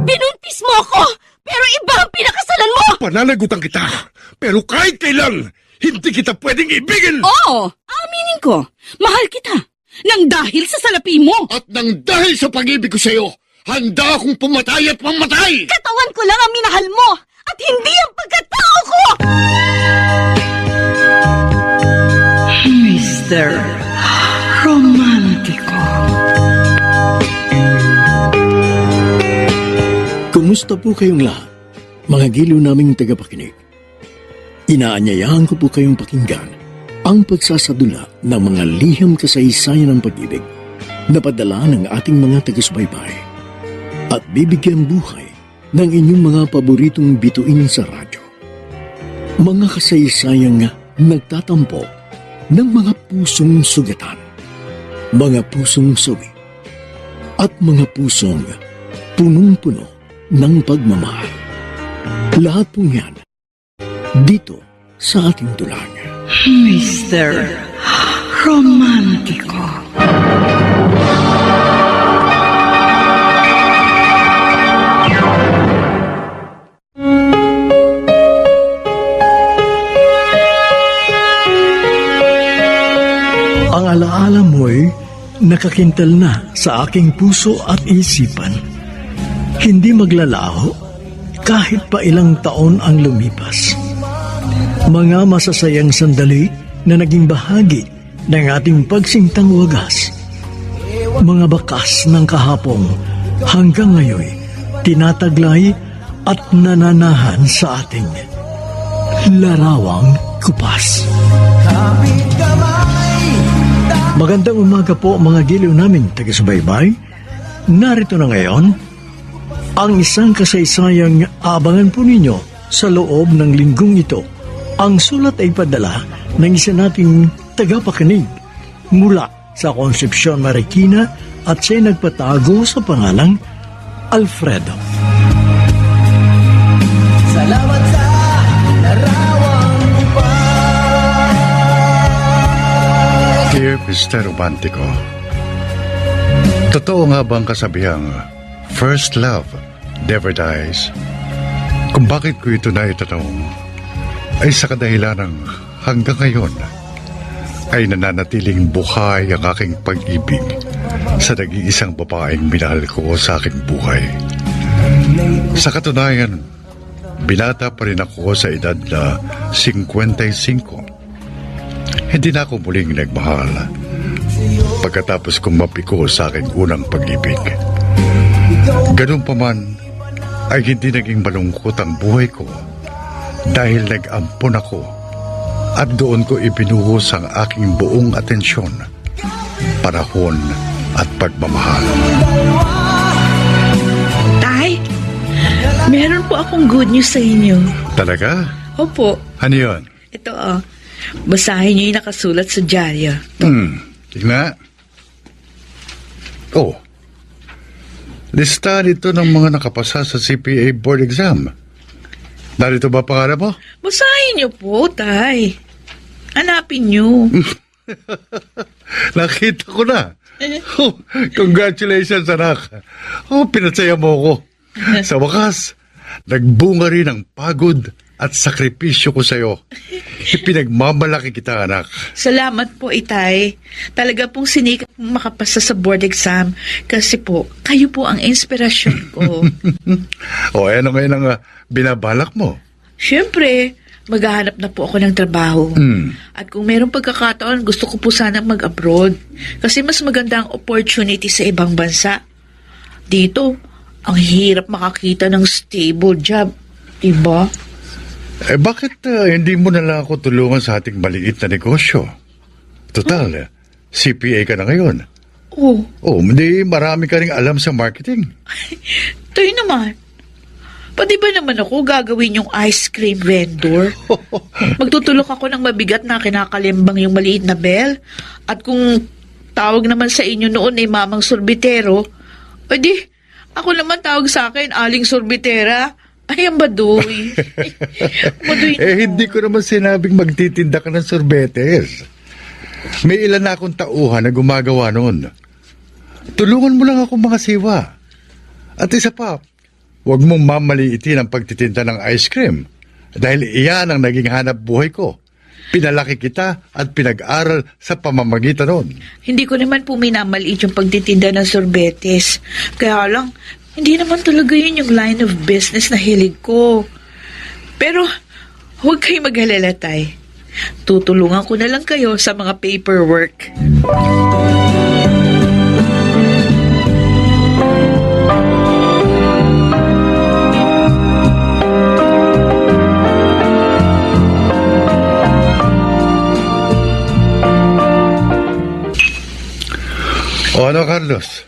Binuntis mo ako, pero iba ang pinakasalan mo! Pananagutan kita, pero kahit kailan, hindi kita pwedeng ibigin! Oo, aminin ko, mahal kita, nang dahil sa salapi mo. At nang dahil sa pag-ibig ko sa'yo, handa akong pumatay at mamatay! Katawan ko lang ang minahal mo, at hindi ang pagkatao ko! Mr. Romantico. Kumusta po kayong lahat, mga giliw naming tagapakinig? Inaanyayahan ko po kayong pakinggan ang pagsasadula ng mga liham kasaysayan ng pag-ibig na padala ng ating mga taga-subaybay at bibigyan buhay ng inyong mga paboritong bituin sa radyo. Mga kasaysayang nagtatampo ng mga pusong sugatan, mga pusong sawi, at mga pusong punong-puno ng pagmamahal. Lahat pong yan dito sa ating tulang. Mr. Romantico. Ang alaala mo'y nakakintal na sa aking puso at isipan. Hindi maglalaho kahit pa ilang taon ang lumipas. Mga masasayang sandali na naging bahagi ng ating pagsintang wagas. Mga bakas ng kahapon hanggang ngayon tinataglay at nananahan sa ating larawang kupas. Magandang umaga po mga giliw naming taga-subaybay. Narito na ngayon ang isang kasaysayang abangan po ninyo sa loob ng linggong ito. Ang sulat ay padala ng isa nating tagapakinig mula sa Concepcion, Marikina at siya'y nagpatago sa pangalang Alfredo. Salamat sa larawang kupas. Dear Mr. Romantico, totoo nga bang kasabihang first love never dies? Kung bakit ko ito na itanong, ay sa kadahilan ng hanggang ngayon ay nananatiling buhay ang aking pag-ibig sa nag-iisang babaeng minahal ko sa aking buhay. Sa katunayan, binata pa rin ako sa edad na 55. Hindi na ako muling nagmahal pagkatapos kong mapiko sa aking unang pag-ibig. Ganun pa man, ay hindi naging malungkot ang buhay ko dahil nag-ampon ako at doon ko ibinuhos ang aking buong atensyon, panahon at pagmamahal. Tay, meron po akong good news sa inyo. Talaga? Opo, Ano yun? ito basahin niyo yung nakasulat sa dyaryo. Tingnan. Oh. Listahan ito ng mga nakapasa sa CPA board exam. Narito ba pangalan mo? Basahin niyo po, Tay. Hanapin niyo. Nakita ko na. Oh, congratulations, anak. Oh, pinatsaya mo ako. Sa wakas, nagbunga rin ang pagod at sakripisyo ko sa'yo. Ipinagmamalaki kita, anak. Salamat po, Itay. Talaga pong sinikap makapasa sa board exam kasi po, kayo po ang inspirasyon ko. O, ano ngayon ang binabalak mo? Siyempre, maghahanap na po ako ng trabaho. At kung mayroong pagkakataon, gusto ko po sanang mag-abroad. Kasi mas maganda ang opportunity sa ibang bansa. Dito, ang hirap makakita ng stable job. Diba? Bakit hindi mo na lang ako tulungan sa ating maliit na negosyo? Total, CPA ka na ngayon. Oh, Oh, hindi marami ka ring alam sa marketing. tayo naman. Pwede ba naman ako gagawin yung ice cream vendor? Magtutulok ako ng mabigat na kinakalimbang yung maliit na bell. At kung tawag naman sa inyo noon ay mamang sorbitero, pwede, ako naman tawag sa akin, aling sorbitera. Ay, ang baduy. Baduy Hindi ko naman sinabing magtitinda ka ng sorbetes. May ilan na akong tauhan na gumagawa noon. Tulungan mo lang ako mga siwa. At isa pa, huwag mong mamaliitin ang pagtitinda ng ice cream dahil iyan ang naging hanap buhay ko. Pinalaki kita at pinag-aral sa pamamagitan nun. Hindi ko naman po minamaliit yung pagtitinda ng sorbetes. Kaya lang, hindi naman talaga yun yung line of business na hilig ko. Pero, huwag kayong mag-alala, Tay. Tutulungan ko na lang kayo sa mga paperwork. O ano, Carlos?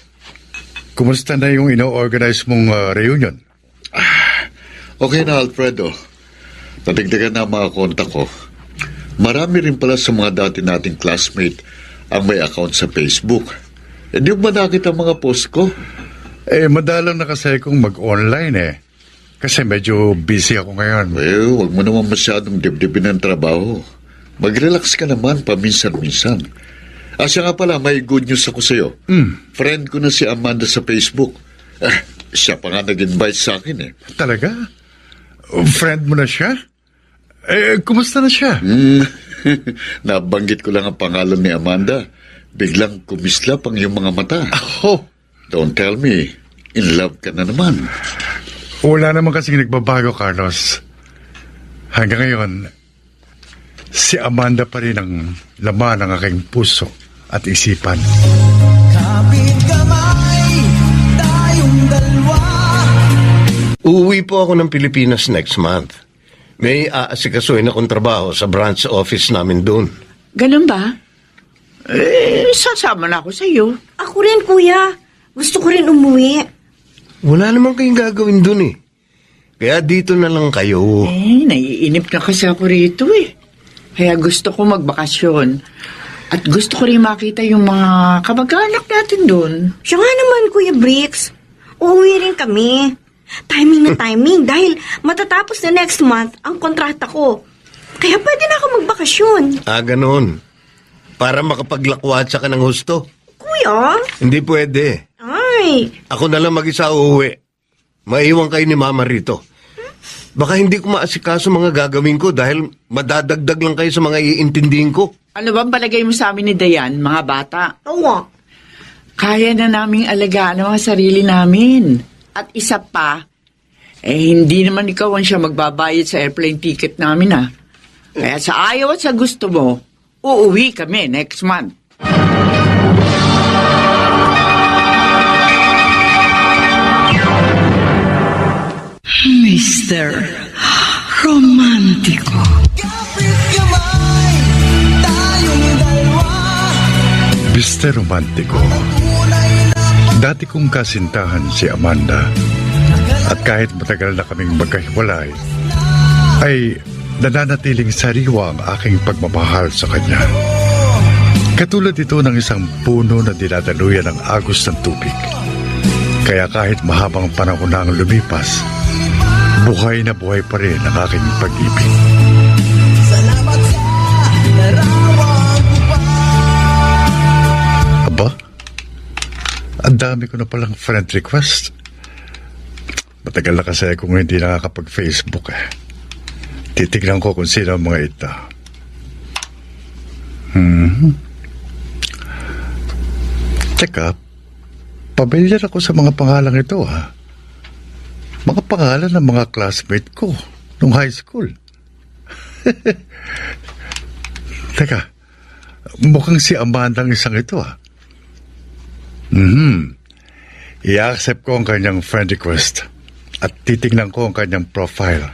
Kumusta na yung ino-organize mong reunion? Okay na, Alfredo. Natigdagan na ang mga kontak ko. Marami rin pala sa mga dati nating classmate ang may account sa Facebook. Hindi mo ba nakita ang mga post ko? Madalang na kasi kung mag-online Kasi medyo busy ako ngayon. Well, huwag mo naman masyadong dibdibin ng trabaho. Mag-relax ka naman paminsan-minsan. Siya nga pala, may good news ako sa'yo. Friend ko na si Amanda sa Facebook. Siya pa nga nag-invite sa akin Talaga? Friend mo na siya? Kumusta na siya? Nabanggit ko lang ang pangalan ni Amanda. Biglang kumislap ang iyong mga mata. Oh, Don't tell me, in love ka na naman. wala naman kasing nagbabago, Carlos. Hanggang ngayon, si Amanda pa rin ang laman ng aking puso at isipan. Kapit kamay, tayong dalawa. Uuwi po ako ng Pilipinas next month. May aasikasuhin akong trabaho sa branch office namin doon. Ganun ba? Sasama na ako sa iyo. Ako rin, kuya. Gusto ko rin umuwi. Wala naman kayong gagawin doon Kaya dito na lang kayo. Naiinip na kasi ako rito Kaya gusto ko magbakasyon. At gusto ko rin makita yung mga kamag-anak natin doon. Siya nga naman, Kuya Bricks. Uuwi rin kami. Timing na timing dahil matatapos na next month ang kontrata ko. Kaya pwede na ako magbakasyon. Ganon. Para makapaglakwatsa ka ng husto. Kuya? Hindi pwede. Ay. Ako na lang mag-isa uuwi. Maiwan kayo ni Mama rito. Baka hindi ko maasikaso mga gagawin ko dahil madadagdag lang kayo sa mga iintindihin ko. Ano bang palagay mo sa amin ni Dayan, mga bata? Oo. Kaya na naming alagaan ang mga sarili namin. At isa pa, hindi naman ikaw ang siya magbabayad sa airplane ticket namin Kaya sa ayaw at sa gusto mo, uuwi kami next month. Mr. Romantico. Kapit kamay, tayong dalawa. Mr. Romantico, dati kong kasintahan si Amanda at kahit matagal na kaming magkahiwalay, ay nananatiling sariwa ang aking pagmamahal sa kanya. Katulad ito ng isang puno na dinadaluyan ng agos ng tubig. Kaya kahit mahabang panahon na ang lumipas, buhay na buhay pa rin ang aking pag-ibig. Salamat sa larawan ko pa. Aba, ang dami ko na palang friend request. Matagal na kasi kung hindi nakakapag-Facebook Titignan ko kung sino ang mga ito. Teka, pamilyar ako sa mga pangalang ito Mga pangalan ng mga classmate ko nung high school. Teka, mukhang si Amanda ang isang ito I-accept ko ang kanyang friend request at titignan ko ang kanyang profile.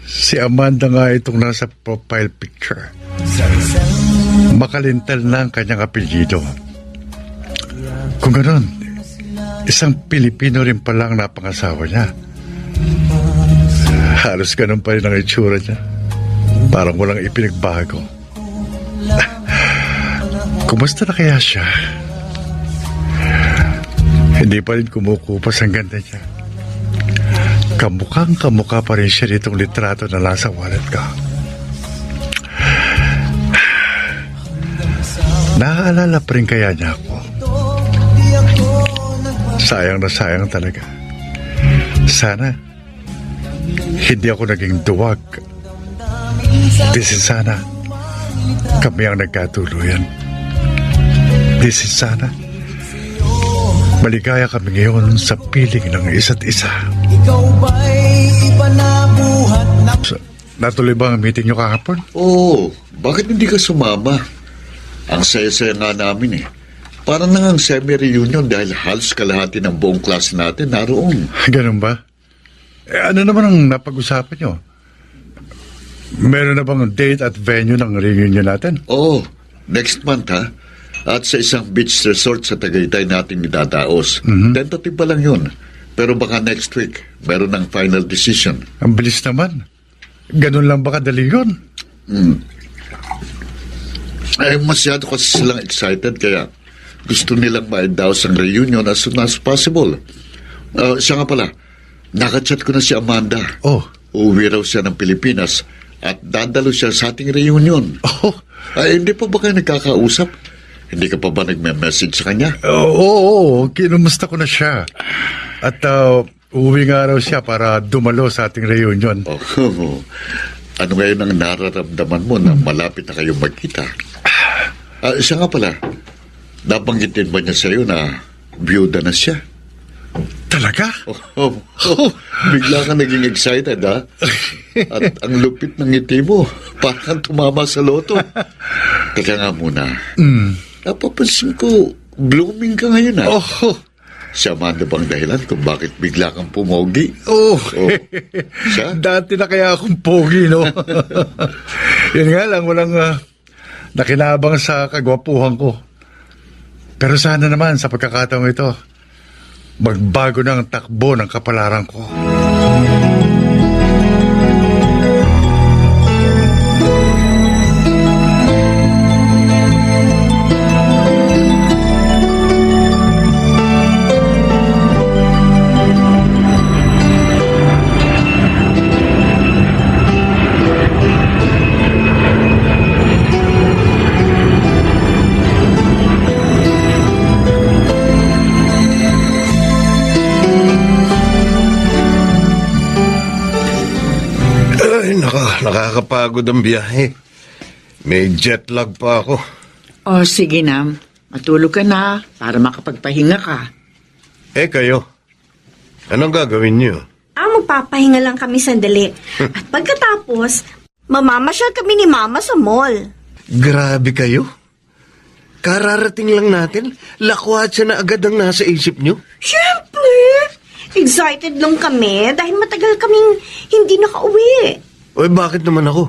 Si Amanda nga itong nasa profile picture. Makalintal na ang kanyang apelyido. Kung gano'n, isang Pilipino rin pala ang napangasawa niya. Halos ganun pa rin ang itsura niya. Parang walang ipinagbago. Kumusta na kaya siya? Hindi pa rin kumukupas ang ganda niya. Kamukhang kamukha pa rin siya nitong litrato na nasa wallet ka. Naaalala pa rin kaya niya ako? Sayang na sayang talaga. Sana hindi ako naging duwag. This is sana kami ang nagkatuluyan. This is sana maligaya kami ngayon sa piling ng isa't isa. Ikaw ba'y ipanabuhat na Natuloy ba ang meeting niyo kahapon? Oo, bakit hindi ka sumama? Ang saya-saya nga namin eh. Parang nang semi-reunion dahil halos kalahati ng buong klase natin naroon. Ganun ba? Ano naman ang napag-usapan niyo? Meron na bang date at venue ng reunion natin? Oo, next month ha. At sa isang beach resort sa Tagaytay natin idadaos. Tentative pa lang yun. Pero baka next week, meron ng final decision. Ang bilis naman. Ganun lang ba kadali yun? Masyado kasi silang excited kaya gusto nilang maidaos ang reunion as soon as possible. Siya nga pala, nakachat ko na si Amanda. Oh. Uuwi raw siya ng Pilipinas at dadalo siya sa ating reunion. Oh. Hindi pa ba kayo nagkakausap? Hindi ka pa ba nagme-message sa kanya? Oo, kinumusta ko na siya. At uwi nga raw siya para dumalo sa ating reunion. Ano ngayon ang nararamdaman mo na malapit na kayong magkita? Siya nga pala, napanggitin ba niya sa'yo na byuda na siya? Talaga? Bigla ka naging excited, ha? At ang lupit ng ngiti mo, parang tumama sa loto. Teka nga muna. Napapansin ko, blooming ka ngayon, ha? Si Amanda bang dahilan kung bakit bigla kang pumogi? Siya? Dati na kaya akong pogi, no? Yun nga lang, walang nakinabang sa kagwapuhan ko. Pero sana naman sa pagkakataong ito, magbago ng takbo ng kapalaran ko. Nakakapagod ang biyahe. May jet lag pa ako. O sige na, matulog ka na para makapagpahinga ka. Kayo, anong gagawin niyo? Magpapahinga lang kami sandali. At pagkatapos, mamamasyal kami ni Mama sa mall. Grabe kayo. Kararating lang natin, lakwatsa na agad ang nasa isip niyo. Siyempre! Excited lang kami dahil matagal kaming hindi nakauwi. Bakit naman ako?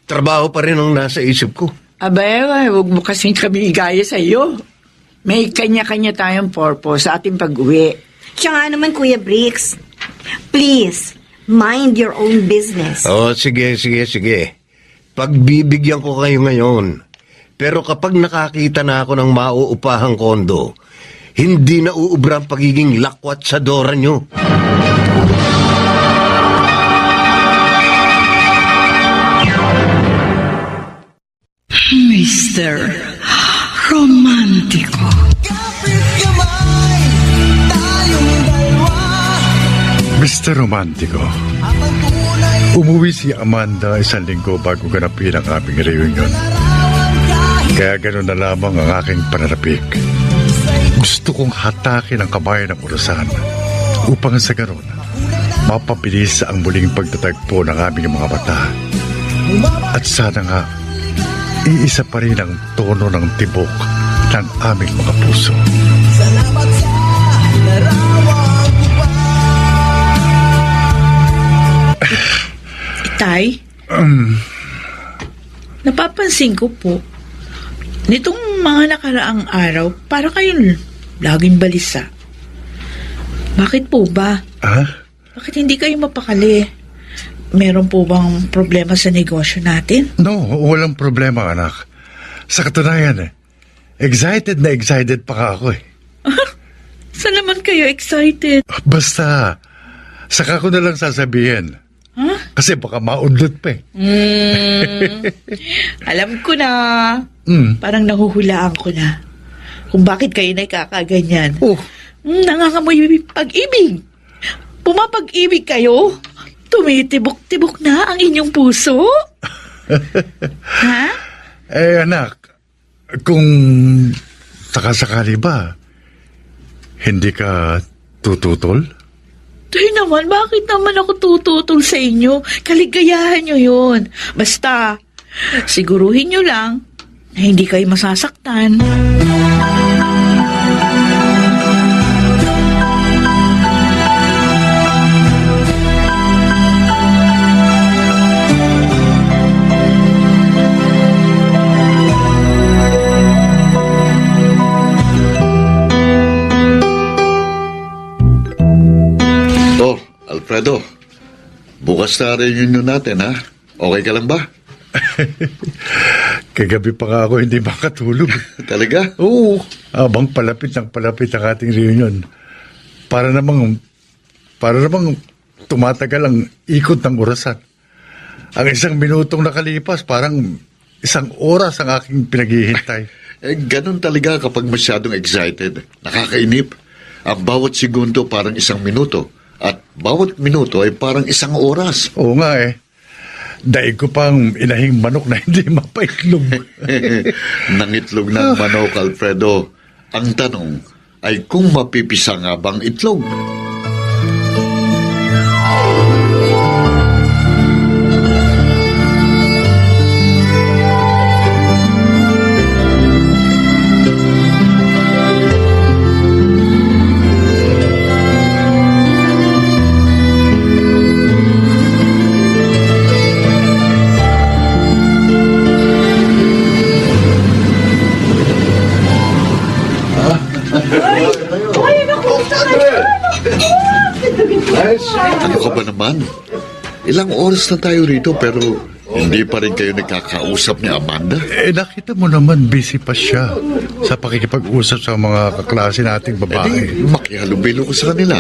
Trabaho pa rin ang nasa isip ko. Abay, huwag mo kasing kami igaya sa iyo. May kanya-kanya tayong purpose sa ating pag-uwi. Siya nga naman, Kuya Bricks. Please, mind your own business. Sige. Pagbibigyan ko kayo ngayon. Pero kapag nakakita na ako ng mauupahang kondo, hindi na uubra ang pagiging lakwat sa dora nyo. Mr. Romantico. kapit kamay, tayong dalawa. Mr. Romantico, Ang tunay umuwi si Amanda 1 linggo bago ganapin ang aming reunion. Kaya gano'n na lamang ang aking pananapik. Gusto kong hatakin ang kamay ng orasan upang sa gano'n mapabilis ang muling pagtatagpo ng aming mga mata. At sana nga, iisa pa rin ang tono ng tibok ng aming mga puso. salamat sa larawan ko pa. Itay? Napapansin ko po, nitong mga nakaraang araw, para kayong laging balisa. Bakit po ba? Bakit hindi kayo mapakali? Meron po bang problema sa negosyo natin? No, walang problema, anak. Sa katunayan, excited na excited pa ka ako . Saan naman kayo excited? Basta, saka ko na lang sasabihin. Ha? Kasi baka maudlot pa eh. Alam ko na. Mm. Parang nahuhulaan ko na. Kung bakit kayo nagkakaganyan. Oh, Nangangamoy pag-ibig. Pumapag-ibig kayo. Tumitibok-tibok na ang inyong puso. Ha? anak, kung sakasakali ba, hindi ka tututol? Tayo naman, bakit naman ako tututol sa inyo? Kaligayahan nyo yun. Basta, siguruhin nyo lang na hindi kayo masasaktan. Oh, Alfredo, bukas na reunion natin, ha? Okay ka lang ba? Kagabi pa nga ako hindi makatulog. Talaga? Oo, habang palapit ang ating reunion. Para namang tumatagal ang ikot ng orasan. Ang 1 minutong nakalipas, parang 1 oras ang aking pinaghihintay. Ganun talaga kapag masyadong excited. Nakakainip. Ang bawat segundo parang 1 minuto. At bawat minuto ay parang 1 oras. Oo nga eh. Daig ko pang inahing manok na hindi mapaitlog. Nangitlog ng manok, Alfredo. Ang tanong ay kung mapipisa nga bang itlog? Ano ka ba naman? Ilang oras na tayo rito pero hindi pa rin kayo nagkakausap ni Amanda? Nakita mo naman busy pa siya sa pakikipag-usap sa mga kaklase nating babae. Makihalubilo ko sa kanila.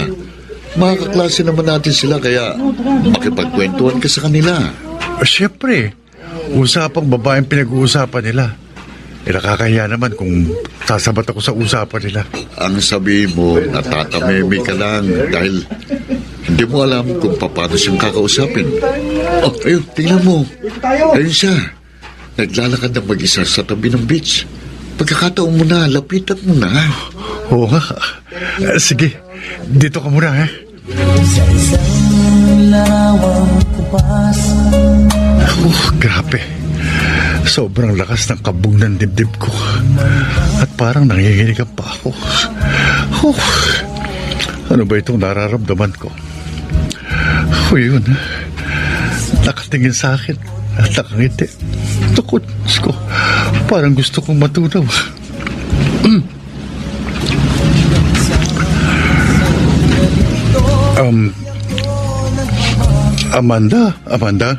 Mga kaklase naman natin sila kaya makipagkwentuhan ka sa kanila. Siyempre, usapang babaeng pinag-uusapan nila. Nakakahiya naman kung sasabat ako sa usapan nila. Ang sabi mo, natatameme ka lang dahil hindi mo alam kung paano siyang kakausapin. Oh, ayun, tingnan mo. Ayun siya. Naglalakad ng mag-isa sa tabi ng beach. Pagkakataon mo na, lapitan mo na. Oo nga. Sige, dito ka muna, ha? Grabe. Sobrang lakas ng kabog ng dibdib ko. At parang nanginginig pa ako. Ano ba itong nararamdaman ko? Yun. Nakatingin sa akin at nakangiti. Takot ko. Parang gusto kong matunaw. Amanda?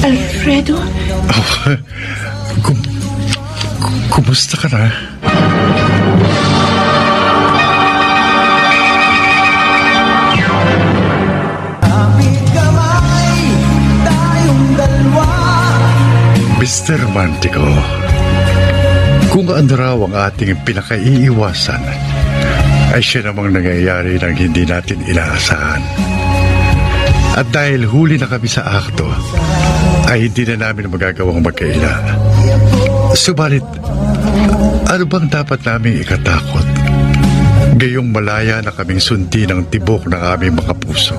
Alfredo? Kumusta ka na? Mr. Romantico, kung ano raw ang ating pinakaiiwasan, ay siya namang nangyayari ng hindi natin inaasahan. At dahil huli na kami sa akto, ay hindi na namin magagawang magkaila. Subalit, ano bang dapat namin ikatakot? Gayong malaya na kaming sundi ng tibok ng aming mga puso.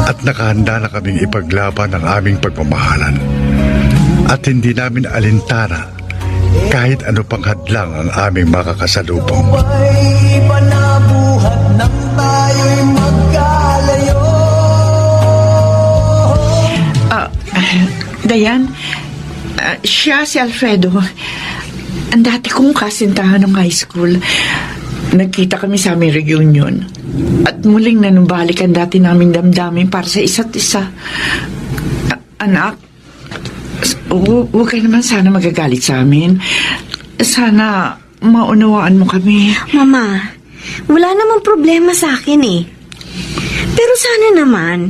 At nakahanda na kaming ipaglaban ang aming pagmamahalan. At hindi namin alintana kahit ano pang hadlang ang aming makakasalubong. Dayan, siya si Alfredo. Ang dati kong kasintahan ng high school. Nagkita kami sa aming reunion. At muling nanumbalik ang dati naming damdamin para sa isa't isa. Anak, huwag ka naman sana magagalit sa amin. Sana maunawaan mo kami. Mama, wala namang problema sa akin eh. Pero sana naman,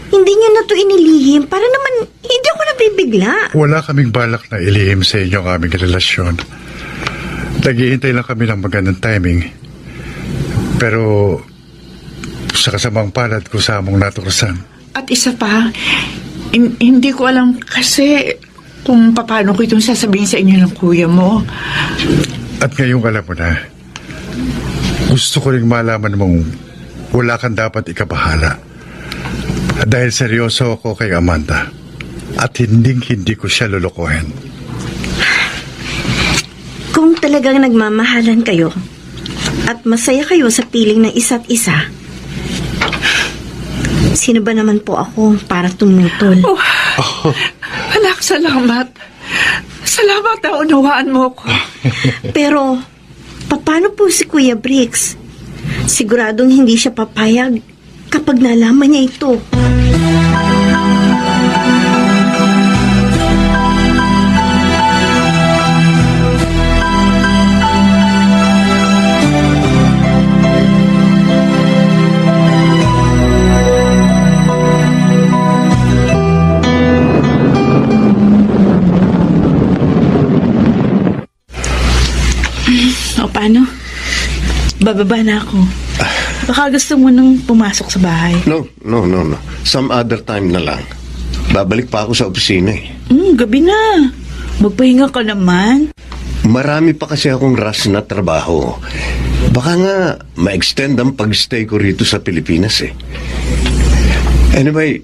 hindi niyo na to inilihim para naman hindi ako nabibigla. Wala kaming balak na ilihim sa inyo ang aming relasyon. Naghihintay lang kami ng magandang timing. Pero sa kasamang palad ko sa among natuklasan. At isa pa, hindi ko alam kasi kung paano ko itong sasabihin sa inyo ng kuya mo. At ngayong alam mo na, gusto ko rin malaman mong wala kang dapat ikabahala. Dahil seryoso ako kay Amanda. At hindi ko siya lulukuhin. Kung talagang nagmamahalan kayo at masaya kayo sa piling ng isa't isa, sino ba naman po ako para tumutol? Anak, salamat. Salamat na unawaan mo ko. Pero, paano po si Kuya Briggs? Siguradong hindi siya papayag kapag nalaman niya ito. O paano? Bababa na ako. Baka gusto mo nang pumasok sa bahay. No. Some other time na lang. Babalik pa ako sa opisina eh. Gabi na. Magpahinga ka naman. Marami pa kasi akong rush na trabaho. Baka nga ma-extend ang pag-stay ko rito sa Pilipinas eh. Anyway,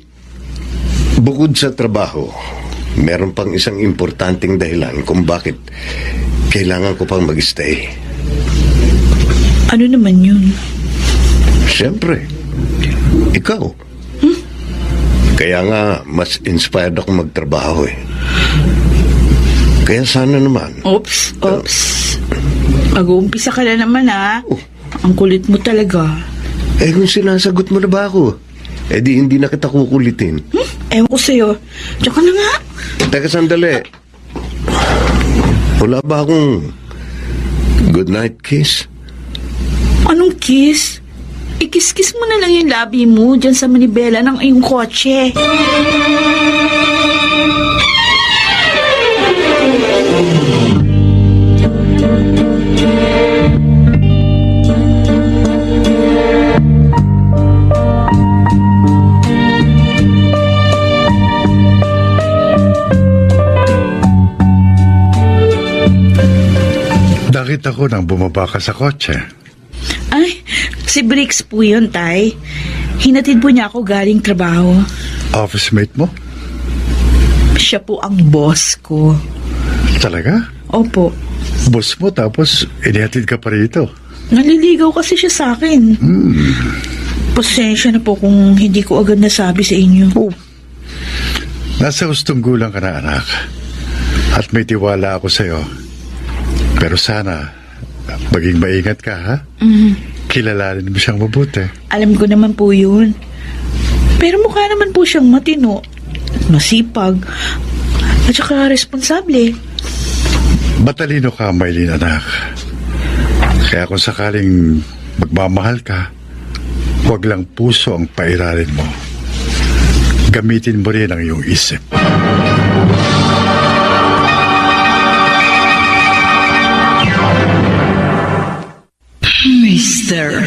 bukod sa trabaho, meron pang isang importanteng dahilan kung bakit kailangan ko pang mag-stay. Ano naman yun? Siyempre, ikaw. Kaya nga, mas inspired ako magtrabaho eh. Kaya sana naman. Oops. Mag-uumpisa ka na naman ha. Ang kulit mo talaga. Eh kung sinasagot mo na ba ako, eh di hindi na kita kukulitin. Ewan ko sa'yo. Diyan ka na nga. Teka sandali. Wala ba akong good night kiss? Anong kiss? Ikis-kiss mo na lang yung labi mo dyan sa manibela ng iyong kotse. Nakita ko nang bumaba ka sa kotse. Ay, si Briggs po yun, Tay. Hinatid po niya ako galing trabaho. Office mate mo? Siya po ang boss ko. Talaga? Opo. Boss mo tapos inihatid ka pa rito. Naliligaw kasi siya sa akin. Pasensya na po kung hindi ko agad nasabi sa inyo. Nasa hustong gulang ka na, anak. At may tiwala ako sa'yo. Pero sana, maging maingat ka, ha? Kilalanin mo siyang mabuti. Alam ko naman po yun. Pero mukha naman po siyang matino, masipag, at saka responsable. Matalino ka, Maylin, anak. Kaya kung sakaling magmamahal ka, huwag lang puso ang pairalin mo. Gamitin mo rin ang iyong isip. Mr.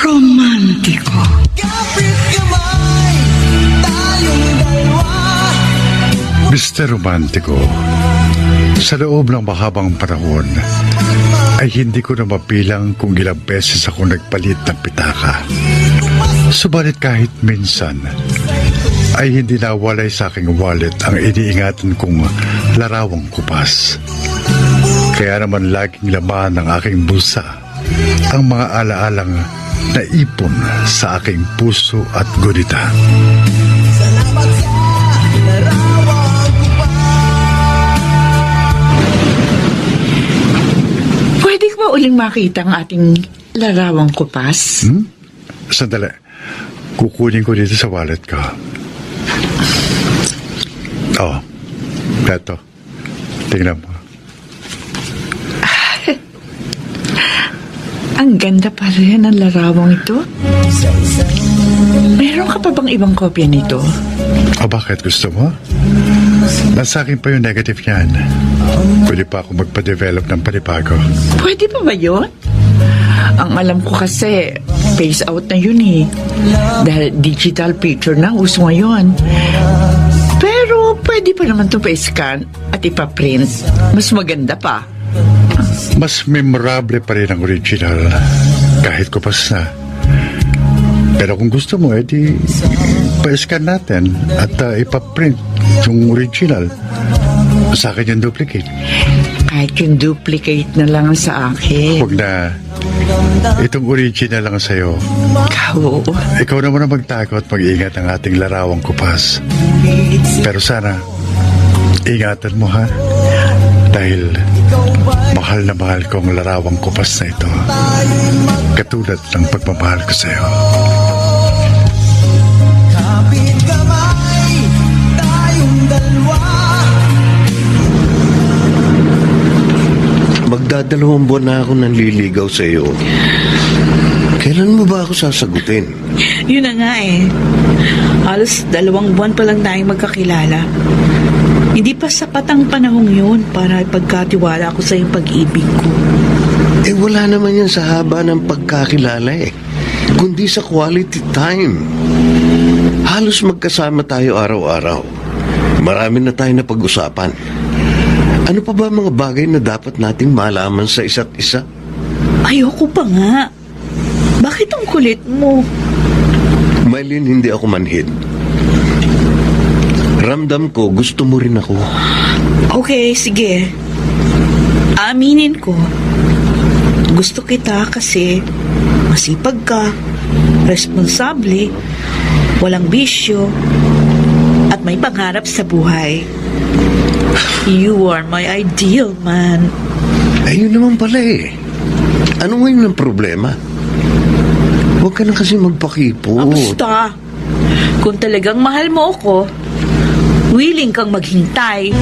Romantico. Kapit kamay, tayong dalawa. Mr. Romantico, sa loob ng mahabang panahon, ay hindi ko na mapilang kung ilang beses ako nagpalit ng pitaka. Subalit kahit minsan, ay hindi nawalay sa aking wallet ang iniingatan kong larawang kupas. Kaya naman laging laman ng aking bulsa ang mga alaalang naipon sa aking puso at gunitan. Salamat sa larawan ko pa. Pwede ko ba uling makita ang ating larawang kupas? Sandali. Kukunin ko dito sa wallet ko. Oh, eto. Tingnan mo. Ang ganda pa rin ang larawang ito. Sa isang Meron ka pa bang ibang kopya nito? O bakit gusto mo? Nasa akin pa yung negative niyan. Pwede pa ako magpa-develop ng panibago. Pwede pa ba yun? Ang alam ko kasi, phase out na yun eh. Dahil digital picture na uso ngayon. Pero pwede pa naman ito pa-scan at ipa-print. Mas maganda pa. Mas memorable pa rin ang original kahit kupas na. Pero kung gusto mo, edi pa-scan natin at ipa-print yung original. Sa akin yung duplicate. Kahit yung duplicate na lang sa akin. Huwag na. Itong original lang sa'yo. Oo. Ikaw naman ang magtago at mag-iingat ang ating larawang kupas. Pero sana, ingatan mo ha. Dahil mahal na mahal ko ang larawang kupas na ito. Katulad ng pagmamahal ko sa'yo. Kapit kamay, tayong dalawa. Magdadalawang buwan na ako nanliligaw sa iyo. Kailan mo ba ako sasagutin? Yun na nga eh. Halos 2 buwan pa lang tayong magkakilala. Hindi pa sapat ang panahong yun para ipagkatiwala ko sa iyong pag-ibig ko. Eh wala naman yan sa haba ng pagkakilala eh. Kundi sa quality time. Halos magkasama tayo araw-araw. Marami na tayo na pag-usapan. Ano pa ba mga bagay na dapat nating malaman sa isa't isa? Ayoko pa nga. Bakit ang kulit mo? Maylin, hindi ako manhid. Ramdam ko, gusto mo rin ako. Okay, sige. Aminin ko. Gusto kita kasi masipag ka, responsable, walang bisyo, at may pangarap sa buhay. You are my ideal man. Ayun naman pala eh. Ano ngayon ang problema? Huwag ka na kasi magpakipo. Basta, kung talagang mahal mo ako, willing kang maghintay.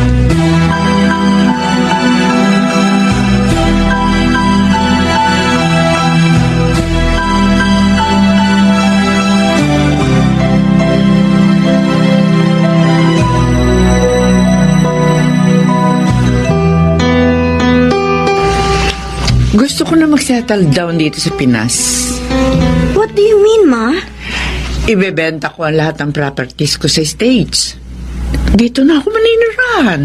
Gusto ko na mag-settle down dito sa Pinas. What do you mean, Ma? Ibebenta ko ang lahat ng properties ko sa States. Dito na ako maninirahan.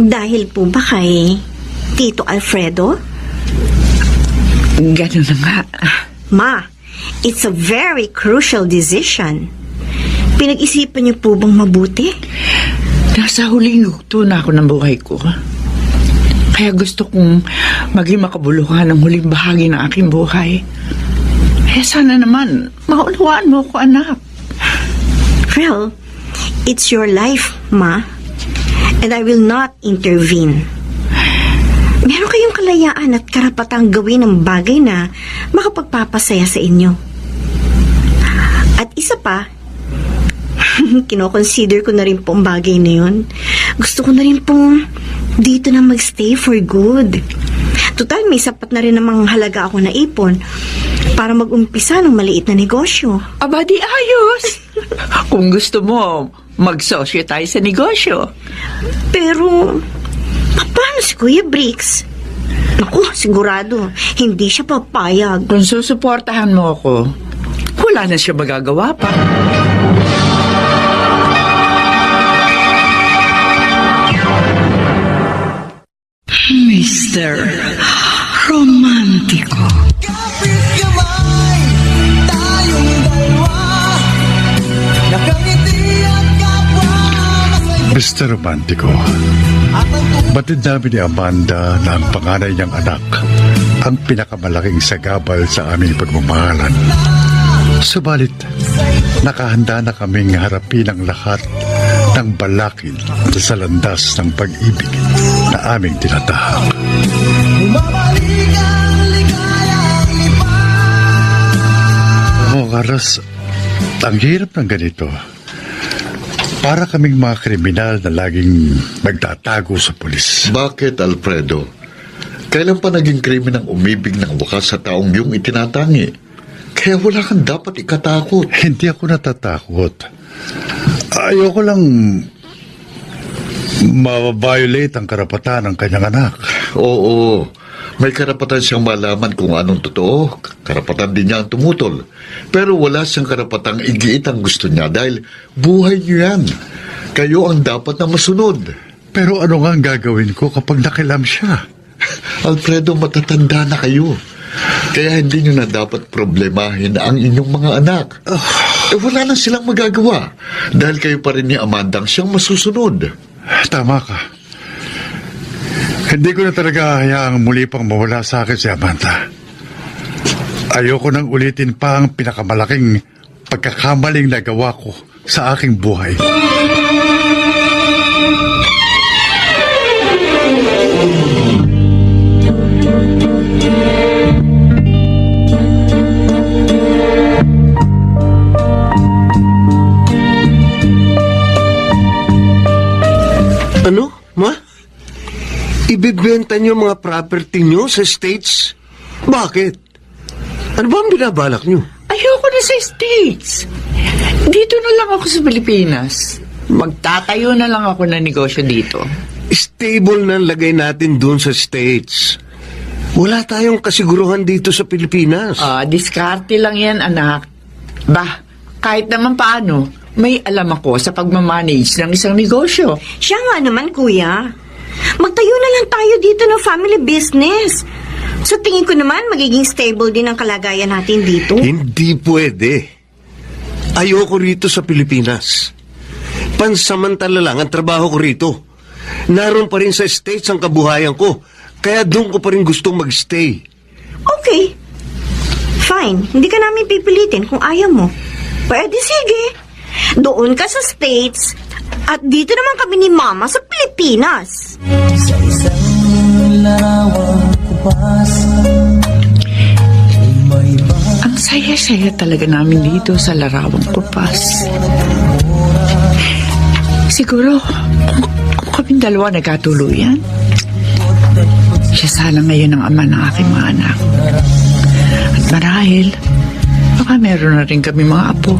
Dahil po ba kay Tito Alfredo? Ganun na nga. Ma, it's a very crucial decision. Pinag-isipan niyo po bang mabuti? Nasa huling yugto na ako ng buhay ko. Kaya gusto kong maging makabuluhan ang huling bahagi ng aking buhay. Kaya sana naman, maunawaan mo ako, anak. Well, it's your life, Ma. And I will not intervene. Meron kayong kalayaan at karapatang gawin ang bagay na makapagpapasaya sa inyo. At isa pa, kinoconsider ko na rin po ang bagay na yun. Gusto ko na rin pong dito na magstay for good. Total, may sapat na rin namang halaga ako na ipon para mag-umpisa ng maliit na negosyo. Aba, di ayos. Kung gusto mo, magsosyo tayo sa negosyo. Pero, paano si Kuya Bricks? Naku, sigurado, hindi siya papayag. Kung susuportahan mo ako, wala na siya magagawa pa. Mr. Romántico. Kapit kamay, tayong dalawa. Nakangiti at kapwa masaya. Mr. Romantico, At ang batid namin ni Amanda na ang panganay niyang anak ang pinakamalaking sagabal sa aming pagmamahalan. Subalit, nakahanda na kaming harapin ang lahat ng balakid sa landas ng pag-ibig na aming tinatahak. bumabalik ang ligayang lipa. Oh, Carlos, ang hirap ng ganito. Para kaming mga kriminal na laging nagtatago sa pulis. Bakit, Alfredo? Kailan pa naging krimen ang umibig ng wakas sa taong iyong itinatangi? Kaya wala kang dapat ikatakot. Hindi ako natatakot. Ayoko lang ma-violate ang karapatan ng kanyang anak. Oo, may karapatan siyang malaman kung anong totoo. Karapatan din niya ang tumutol. Pero wala siyang karapatang igiit ang gusto niya dahil buhay niyo yan. Kayo ang dapat na masunod. Pero ano nga ang gagawin ko kapag nakilam siya? Alfredo, matatanda na kayo. Kaya hindi nyo na dapat problemahin ang inyong mga anak. Wala na silang magagawa dahil kayo pa rin ni Amanda ang siyang masusunod. Tama ka. Hindi ko na talaga hayaang muli pang mawala sa akin si Amanda. Ayoko nang ulitin pa ang pinakamalaking pagkakamaling nagawa ko sa aking buhay. Ano, ma? Ibibenta niyo mga property niyo sa States? Bakit? Ano ba ang binabalak niyo? Ayoko na sa States. Dito na lang ako sa Pilipinas. Magtatayo na lang ako ng negosyo dito. Stable na ang lagay natin doon sa States. Wala tayong kasiguruhan dito sa Pilipinas. Diskarte lang yan, anak. Bah, kahit naman paano, may alam ako sa pagmamanage ng isang negosyo. Siya nga naman, kuya. Magtayo na lang tayo dito ng family business. Sa tingin ko naman, magiging stable din ang kalagayan natin dito. Hindi pwede. Ayoko rito sa Pilipinas. Pansamantala lang ang trabaho ko rito. Naroon pa rin sa States ang kabuhayan ko. Kaya doon ko pa rin gustong magstay. Okay. Fine. Hindi ka namin pipilitin kung ayaw mo. Pwede, sige. Doon ka sa States at dito naman kami ni Mama sa Pilipinas. Sa isang larawang kupas, may Ang saya-saya talaga namin dito sa Larawang Kupas. Siguro, kung kaming dalawa nagkatuluyan, siya sana ngayon ang ama ng aking mga anak. At marahil, baka meron na rin kami mga apo.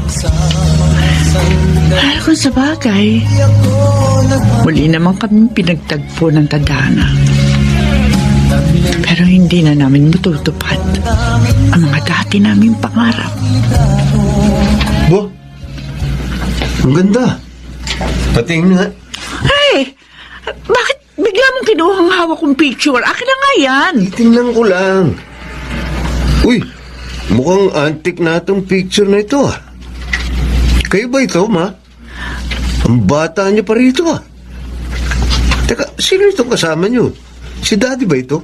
Pero kung sa bagay, muli naman kami pinagtagpo ng tadhana. Pero hindi na namin matutupad ang mga dati naming pangarap. Bo, ang ganda. Patingin nga. Hey! Bakit bigla mong kinuha ang hawak kong picture? Akin na nga yan! Tingnan ko lang. Uy, mukhang antique na itong picture na ito ah. Kayo ba ito, ma? Ang bata niyo pa rito ah. Teka, sino itong kasama niyo? Si Daddy ba ito?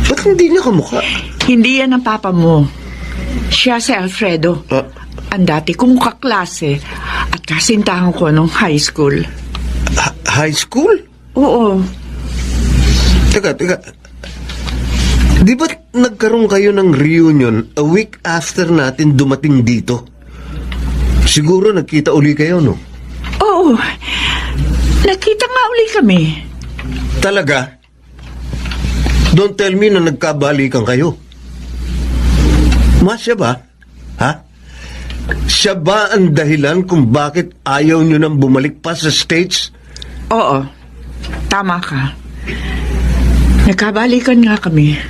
Ba't hindi niya kamukha? Hindi yan ang papa mo. Siya si Alfredo. Ang dati kong kaklase at kasintahan ko nung high school. High school? Oo. Teka. Di ba nagkaroon kayo ng reunion a week after natin dumating dito? Siguro nagkita uli kayo, no? Oo. Nakita nga uli kami. Talaga? Don't tell me na nagkabalikan kayo. Ma, siya ba? Ha? Siya ba ang dahilan kung bakit ayaw nyo nang bumalik pa sa States? Oo. Tama ka. Nagkabalikan nga kami.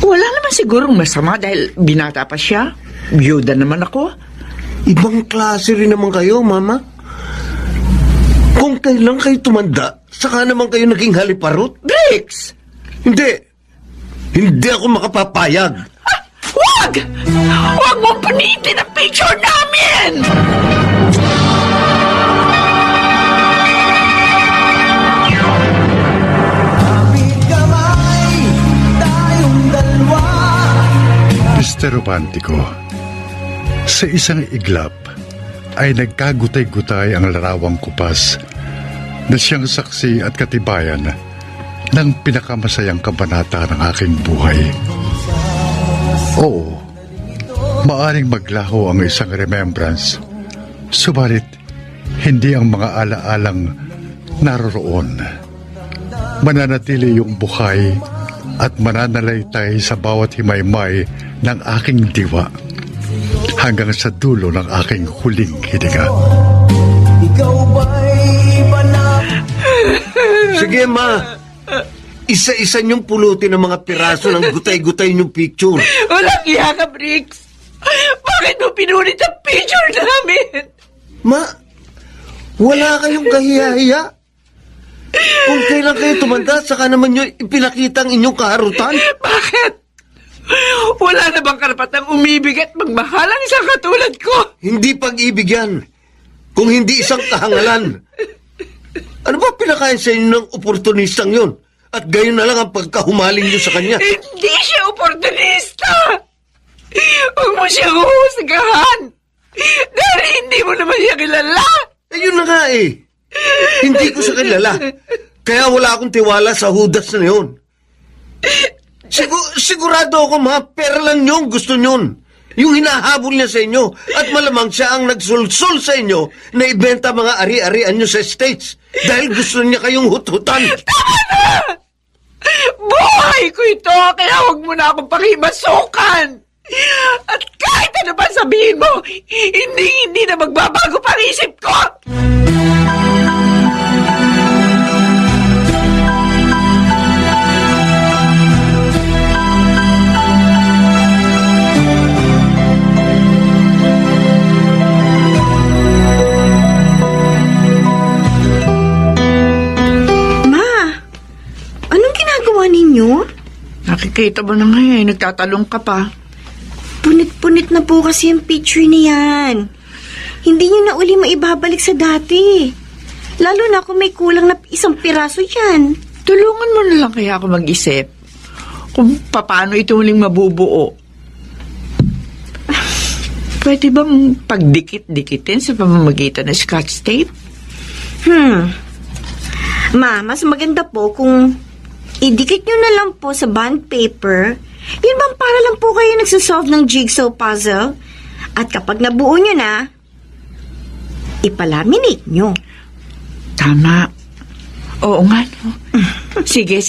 Wala naman sigurong masama dahil binata pa siya. Byuda naman ako. Ibang klase rin naman kayo, Mama. Kung kailan kayo tumanda, saka naman kayo naging haliparot? Bricks! Hindi ako makapapayag. Wag! Wag mo punitin ang picture namin! kamay, tayong dalawa. Mr. Romantico, sa isang iglap ay nagkagutay-gutay ang Larawang Kupas na siyang saksi at katibayan ng pinakamasayang kabanata ng aking buhay. Oo, maaring maglaho ang isang remembrance, subalit hindi ang mga alaalang naroroon. Mananatili yung buhay at mananalaytay sa bawat himaymay ng aking diwa hanggang sa dulo ng aking huling hininga. Ikaw ba'y banap? Sige, Ma. Isa-isa niyong pulutin ang mga piraso ng gutay-gutay niyong picture. Walang iya ka, Briggs. Bakit mo pinulit ang picture namin? Ma, wala kayong kahiya-hiya. Kung kailan kayo tumanda, saka naman niyo ipinakita ang inyong kaharutan. Bakit? Wala na bang karapatang umibig at magmahal ang isang katulad ko? Hindi pag-ibig yan, kung hindi isang kahangalan. Ano ba pinakain sa inyo ng oportunistang yun? At gayon na lang ang pagkahumaling niyo sa kanya. Hindi siya oportunista! Huwag mo siyang huhusgahan! Dahil hindi mo naman siya kilala! Ayun na nga eh. Hindi ko siya kilala. Kaya wala akong tiwala sa hudas na yun. Sigurado ako, Ma, pera lang yun gusto nyon. Yung hinahabol niya sa inyo. At malamang siya ang nagsulsol sa inyo na ibenta mga ari-arian nyo sa States. Dahil gusto niya kayong hut-hutan. Tama na! Buhay ko ito, kaya huwag mo na akong pakimasukan! At kahit ano pa sabihin mo, hindi na magbabago pa ang isip ko! Ninyo? Nakikita mo na ngayon, nagtatalong ka pa. Punit-punit na po kasi yung picture niyan. Hindi nyo na uli maibabalik sa dati. Lalo na kung may kulang na isang piraso yan. Tulungan mo na lang kaya ako mag-isip kung paano ito muling mabubuo. Pwede bang pagdikit-dikitin sa pamamagitan ng scotch tape? Ma, mas maganda po kung idikit nyo na lang po sa bond paper. Yun bang para lang po kayo nagsasolve ng jigsaw puzzle? At kapag nabuo nyo na, ipalaminate nyo. Tama. Oo nga, no? Sige.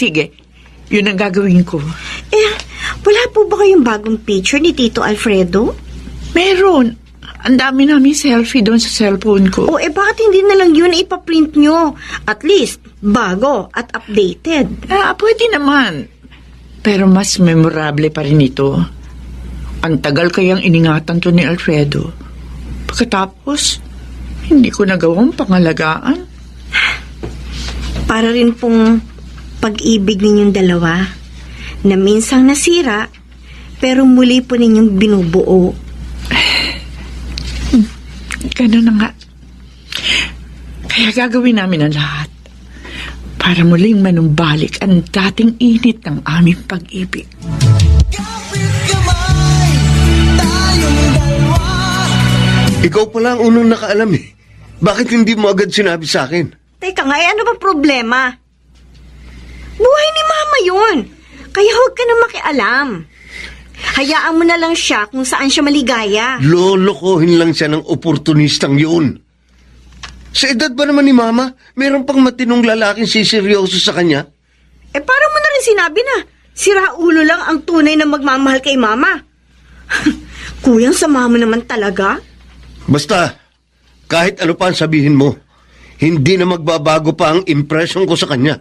Yun ang gagawin ko. Wala po ba kayong bagong picture ni Tito Alfredo? Meron. Ang dami namin selfie doon sa cellphone ko. Bakit hindi na lang yun ipaprint nyo? At least, bago at updated. Pwede naman. Pero mas memorable pa rin ito. Ang tagal kayang iningatan to ni Alfredo. Pagkatapos, hindi ko nagawang pangalagaan. Para rin pong pag-ibig ninyong dalawa na minsang nasira, pero muli po ninyong binubuo. Ganun na nga. Kaya gagawin namin ang lahat para muling manumbalik ang dating init ng aming pag-ibig. Ikaw pala ang unang nakaalam eh. Bakit hindi mo agad sinabi sa akin? Teka nga, ano ba problema? Buhay ni Mama yun. Kaya huwag ka na makialam. Hayaan mo na lang siya kung saan siya maligaya. Lolokohin lang siya ng oportunistang yun. Sa edad ba naman ni Mama, meron pang matinong lalaking siseryoso sa kanya? Para mo na rin sinabi na, sira ulo lang ang tunay na magmamahal kay Mama. Kuyang sama mo naman talaga. Basta, kahit ano pa ang sabihin mo, hindi na magbabago pa ang impression ko sa kanya.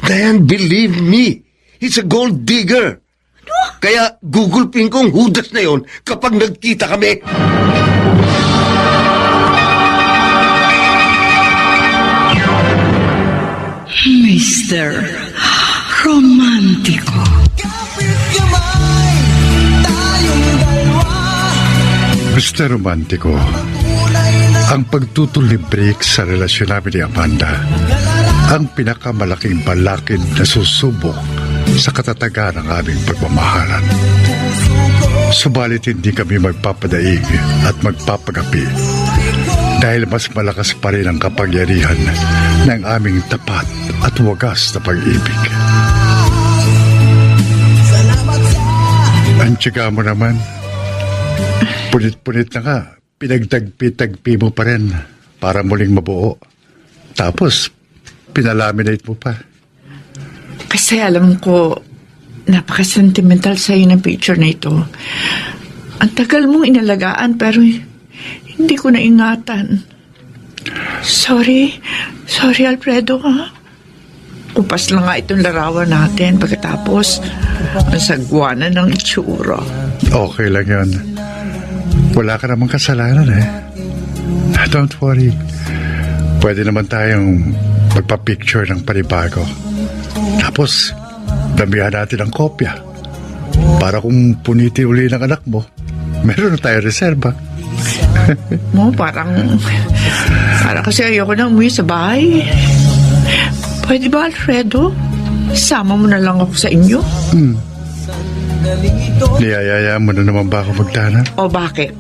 Diane, believe me, he's a gold digger. Kaya gugulpin kong hudas na yon kapag nagkita kami. Mr. Romantico. Mr. Romantico, ang pagtutulibrik sa relasyon namin ni Amanda ang pinakamalaking balakid na susubok sa katatagan ng aming pagmamahalan. Subalit hindi kami magpapadaig at magpapagapi dahil mas malakas pa rin ang kapangyarihan ng aming tapat at wagas na pag-ibig. Ang tsika mo naman, punit-punit na nga, pinagtagpi-tagpi mo pa rin para muling mabuo. Tapos, pinalaminate mo pa. Kasi alam ko, napaka-sentimental sa'yo ng picture na ito. Ang tagal mong inalagaan pero hindi ko naingatan. Sorry Alfredo ha. Upas lang nga itong larawan natin pagkatapos ang sagwa na ng itsura. Okay lang yun. Wala ka namang kasalanan eh. Don't worry. Pwede naman tayong magpa-picture ng panibago. Tapos, damihan natin ang kopya. Para kung puniti uli ng anak mo, meron na tayo reserba. Parang kasi ayoko na umuwi sa bahay. Pwede ba, Alfredo? Sama mo na lang ako sa inyo? Niyayaya mo na naman ba ako magdana? O bakit?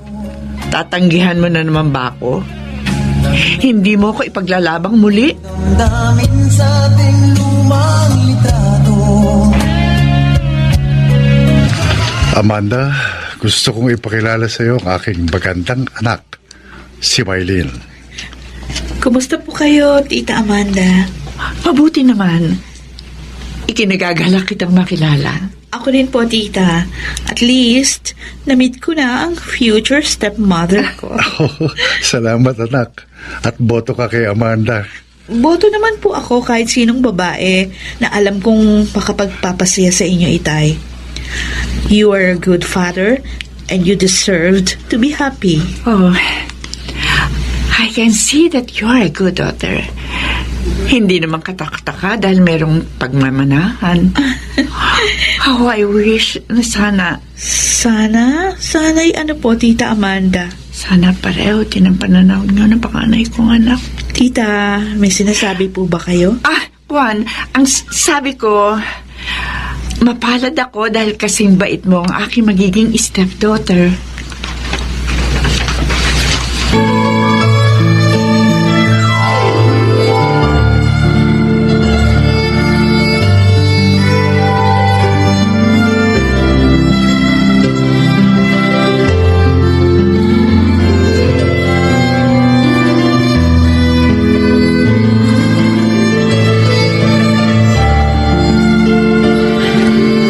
Tatanggihan mo na naman ba ako? Hindi mo ko ipaglalabang muli? Damin sa ating lumang litrato. Amanda, gusto kong ipakilala sa iyo ang aking magandang anak, si Mylene. Kumusta po kayo, Tita Amanda? Mabuti naman. Ikinagagalak kitang makilala. Ako din po, Tita. At least, na-meet ko na ang future stepmother ko. Oh, salamat anak. At boto ka kay Amanda. Boto naman po ako kahit sinong babae na alam kong makapagpapasaya sa inyo, Itay. You are a good father and you deserved to be happy. Oh, I can see that you're a good daughter. Hindi naman katakataka dahil merong pagmamanahan. How I wish na sana. Sana'y ano po, Tita Amanda? Sana pareho din ang pananaw nyo ng panganay kong anak. Tita, may sinasabi po ba kayo? Juan, ang sabi ko, mapalad ako dahil kasing bait mo ang aking magiging stepdaughter.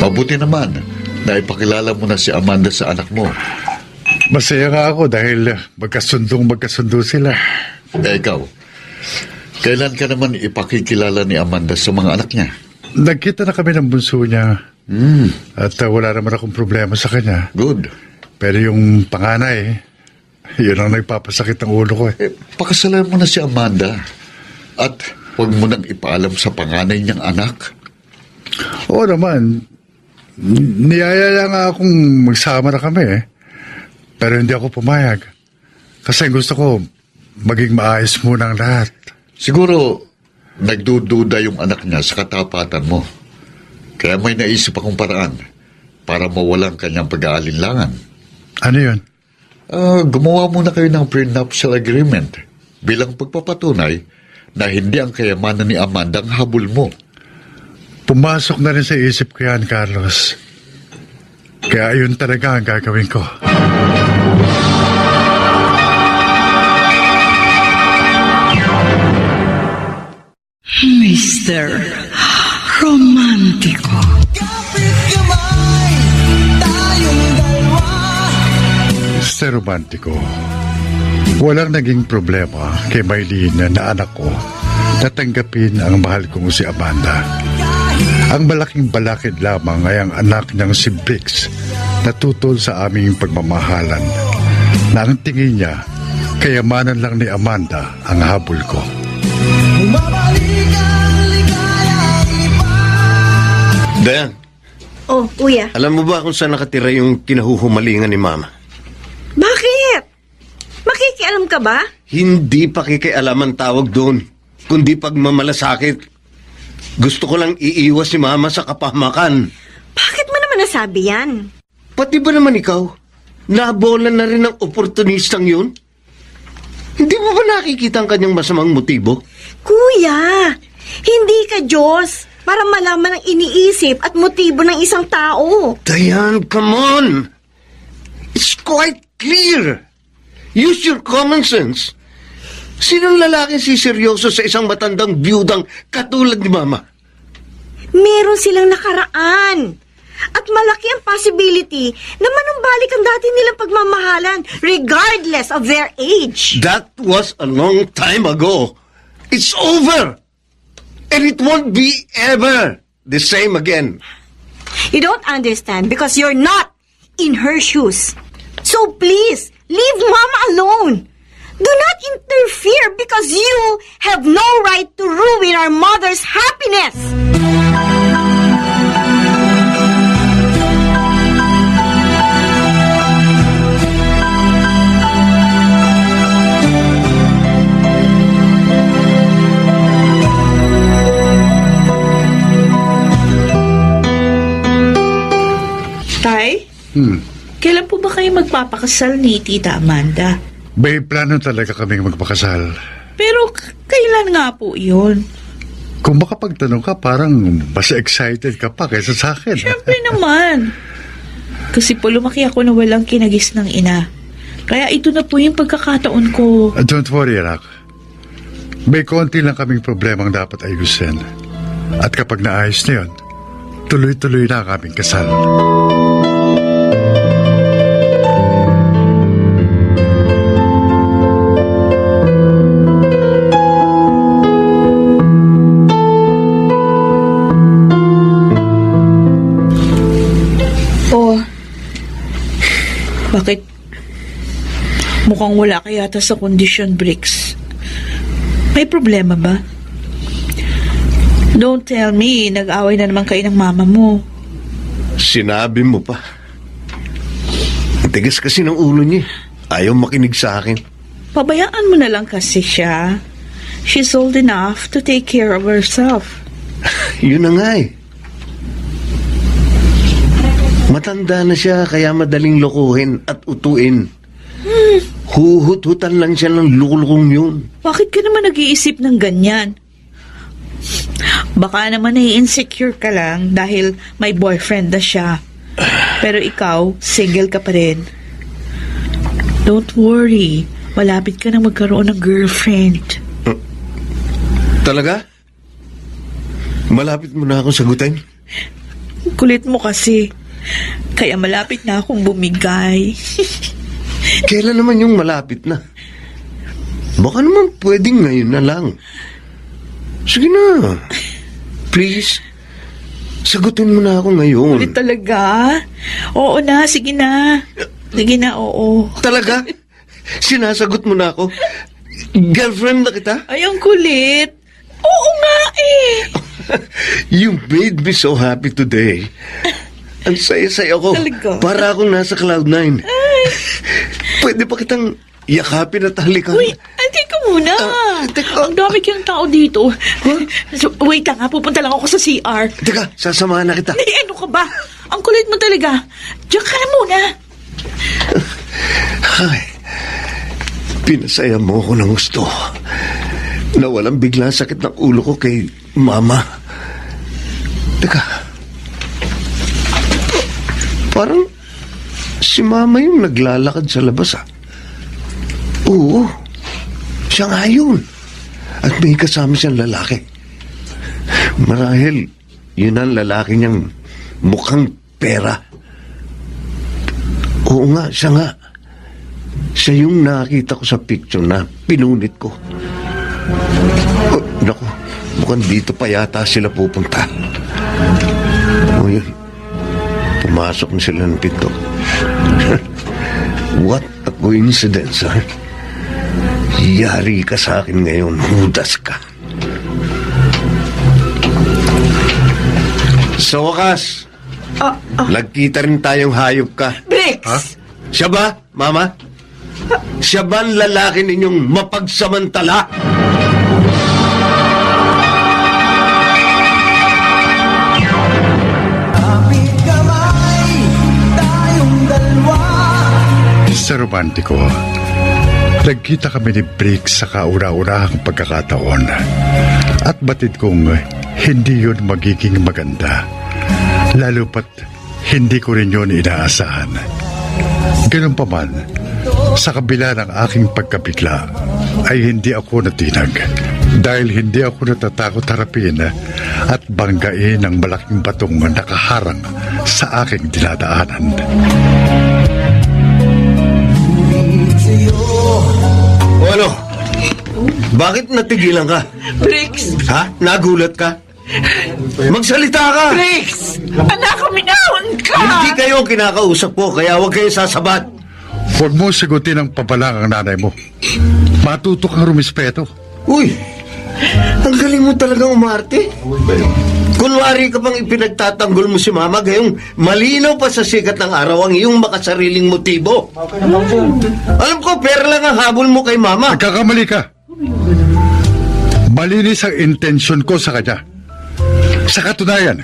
Mabuti naman na ipakilala mo na si Amanda sa anak mo. Masaya nga ako dahil magkasundo sila. Ikaw, kailan ka naman ipakikilala ni Amanda sa mga anak niya? Nagkita na kami ng bunso niya. At wala naman akong problema sa kanya. Good. Pero yung panganay, yun ang nagpapasakit ng ulo ko eh. Pakasalan mo na si Amanda. At huwag mo nang ipaalam sa panganay niyang anak. Oo naman. Niyayaya nga akong magsama na kami eh. Pero hindi ako pumayag. Kasi gusto ko maging maayos muna ang lahat. Siguro, nagdududa yung anak niya sa katapatan mo. Kaya may naisip akong paraan para mawalang kanyang pag-aalinlangan. Ano yun? Gumawa muna kayo ng prenuptial agreement bilang pagpapatunay na hindi ang kayamanan ni Amanda ang habol mo. Pumasok na rin sa isip ko yan, Carlos. Kaya yun talaga ang gagawin ko. Mr. Romántico. Mr. Romántico, walang naging problema kay Mylene na anak ko na tanggapin ang mahal kong si Amanda. Ang malaking balakid lamang ay ang anak niyang si Briggs na tutol sa aming pagmamahalan na ang tingin niya kayamanan lang ni Amanda ang habol ko. Dayan, Oh, kuya. alam mo ba kung saan nakatira yung kinahuhumalingan ni Mama? Bakit? Makikialam ka ba? Hindi pakikialaman tawag doon, kundi pagmamalasakit. Gusto ko lang iiwas si Mama sa kapahamakan. Bakit mo naman nasabi yan? Pati ba naman ikaw? Nabolan na rin ng oportunistang yun? Hindi mo ba nakikita ang kanyang masamang motibo? Kuya, hindi ka Diyos para malaman ang iniisip at motibo ng isang tao. Dayan, come on! It's quite clear. Use your common sense. Sinong lalaking siseryoso sa isang matandang biyudang katulad ni Mama? meron silang nakaraan. At malaki ang possibility na manumbalik ang dati nilang pagmamahalan regardless of their age. That was a long time ago. It's over. And it won't be ever the same again. You don't understand because you're not in her shoes. So please, leave Mama alone. Do not interfere because you have no right to ruin our mother's happiness. Tay? Kailan po ba kayo magpapakasal ni Tita Amanda? May plano talaga kaming magpakasal. Pero kailan nga po yun? Kung makapagtanong ka, parang mas excited ka pa kaysa sa akin. Siyempre naman. Kasi po lumaki ako na walang kinagis ng ina. Kaya ito na po yung pagkakataon ko. Don't worry, anak. May konti lang kaming problemang dapat ayusin. At kapag naayos na yun, tuloy-tuloy na ang aming kasal. Bakit? Mukhang wala ka yata sa condition, Bricks. May problema ba? Don't tell me, nag-away na naman kayo ng mama mo. Sinabi mo pa. Ang tigas kasi ng ulo niya. Ayaw makinig sa akin. Pabayaan mo na lang kasi siya. She's old enough to take care of herself. Yun na nga eh. Matanda na siya kaya madaling lokohin at utuin. Huhut-hutan lang siya ng lukulukong yun. Bakit ka naman nag-iisip ng ganyan? Baka naman nai-insecure ka lang dahil may boyfriend na siya. Pero ikaw, single ka pa rin. Don't worry. Malapit ka na magkaroon ng girlfriend. Talaga? Malapit mo na akong sagutin? Kulit mo kasi. Kaya malapit na akong bumigay. Kailan naman yung malapit na? Baka naman pwedeng ngayon na lang. Sige na. Please. Sagutin mo na ako ngayon. Kulit talaga? Oo na, sige na. Sige na, oo. Talaga? Sinasagot mo na ako? Girlfriend na kita? Ay, ang kulit. Oo nga eh. You made me so happy today. Ang saya-saya ko. Talaga? Para akong nasa Cloud9. Pwede pa kitang yakapin at halikan. Uy, teka muna. Teka. Ang dami kayong tao dito. So, wait lang ha, pupunta lang ako sa CR. Teka, sasamahan na kita. Ano ka ba? Ang kulit mo talaga. Diyan ka na muna. Ay, pinasaya mo ako ng gusto. Nawalang bigla sakit ng ulo ko kay Mama. Teka. Parang si Mama yung naglalakad sa labas, ah. Oo, siya nga yun. At may kasama siyang lalaki. Marahil, yun ang lalaki niyang mukhang pera. Oo nga, siya nga. Siya yung nakita ko sa picture na pinunit ko. Oh, naku, mukhang dito pa yata sila pupunta. O yun. Pumasok na sila ng pinto. What a coincidence, ha? Yari ka sa akin ngayon, Judas ka. Sa wakas, nagkita rin tayong hayop ka. Bricks! Ha? Siya ba, Mama? Siya ba ang lalaki ninyong mapagsamantala? Sa romantiko, nagkita kami ni Bricks sa kaura-urahang pagkakataon. At batid kong hindi yun magiging maganda. Lalo pat hindi ko rin yun inaasahan. Ganun pa man, sa kabila ng aking pagkabigla, ay hindi ako natinag. Dahil hindi ako natatakot harapin at banggain ang malaking batong nakaharang sa aking dinadaanan. O ano? Bakit natigilan ka? Briggs! Ha? Nagulat ka? Magsalita ka! Briggs! Anak, minahon ka! Hindi kayo ang kinakausap ko, kaya huwag kayo sasabat. Huwag mo sagutin ang pabalang ang nanay mo. Matuto kang rumispeto. Uy! Ang galing mo talagang umarte. Kunwari ka pang ipinagtatanggol mo si Mama, gayong malinaw pa sa sikat ng araw ang iyong makasariling motibo. Alam ko, pera lang ang habol mo kay Mama. Nagkakamali ka. Malinis ang intensyon ko sa kanya. Sa katunayan,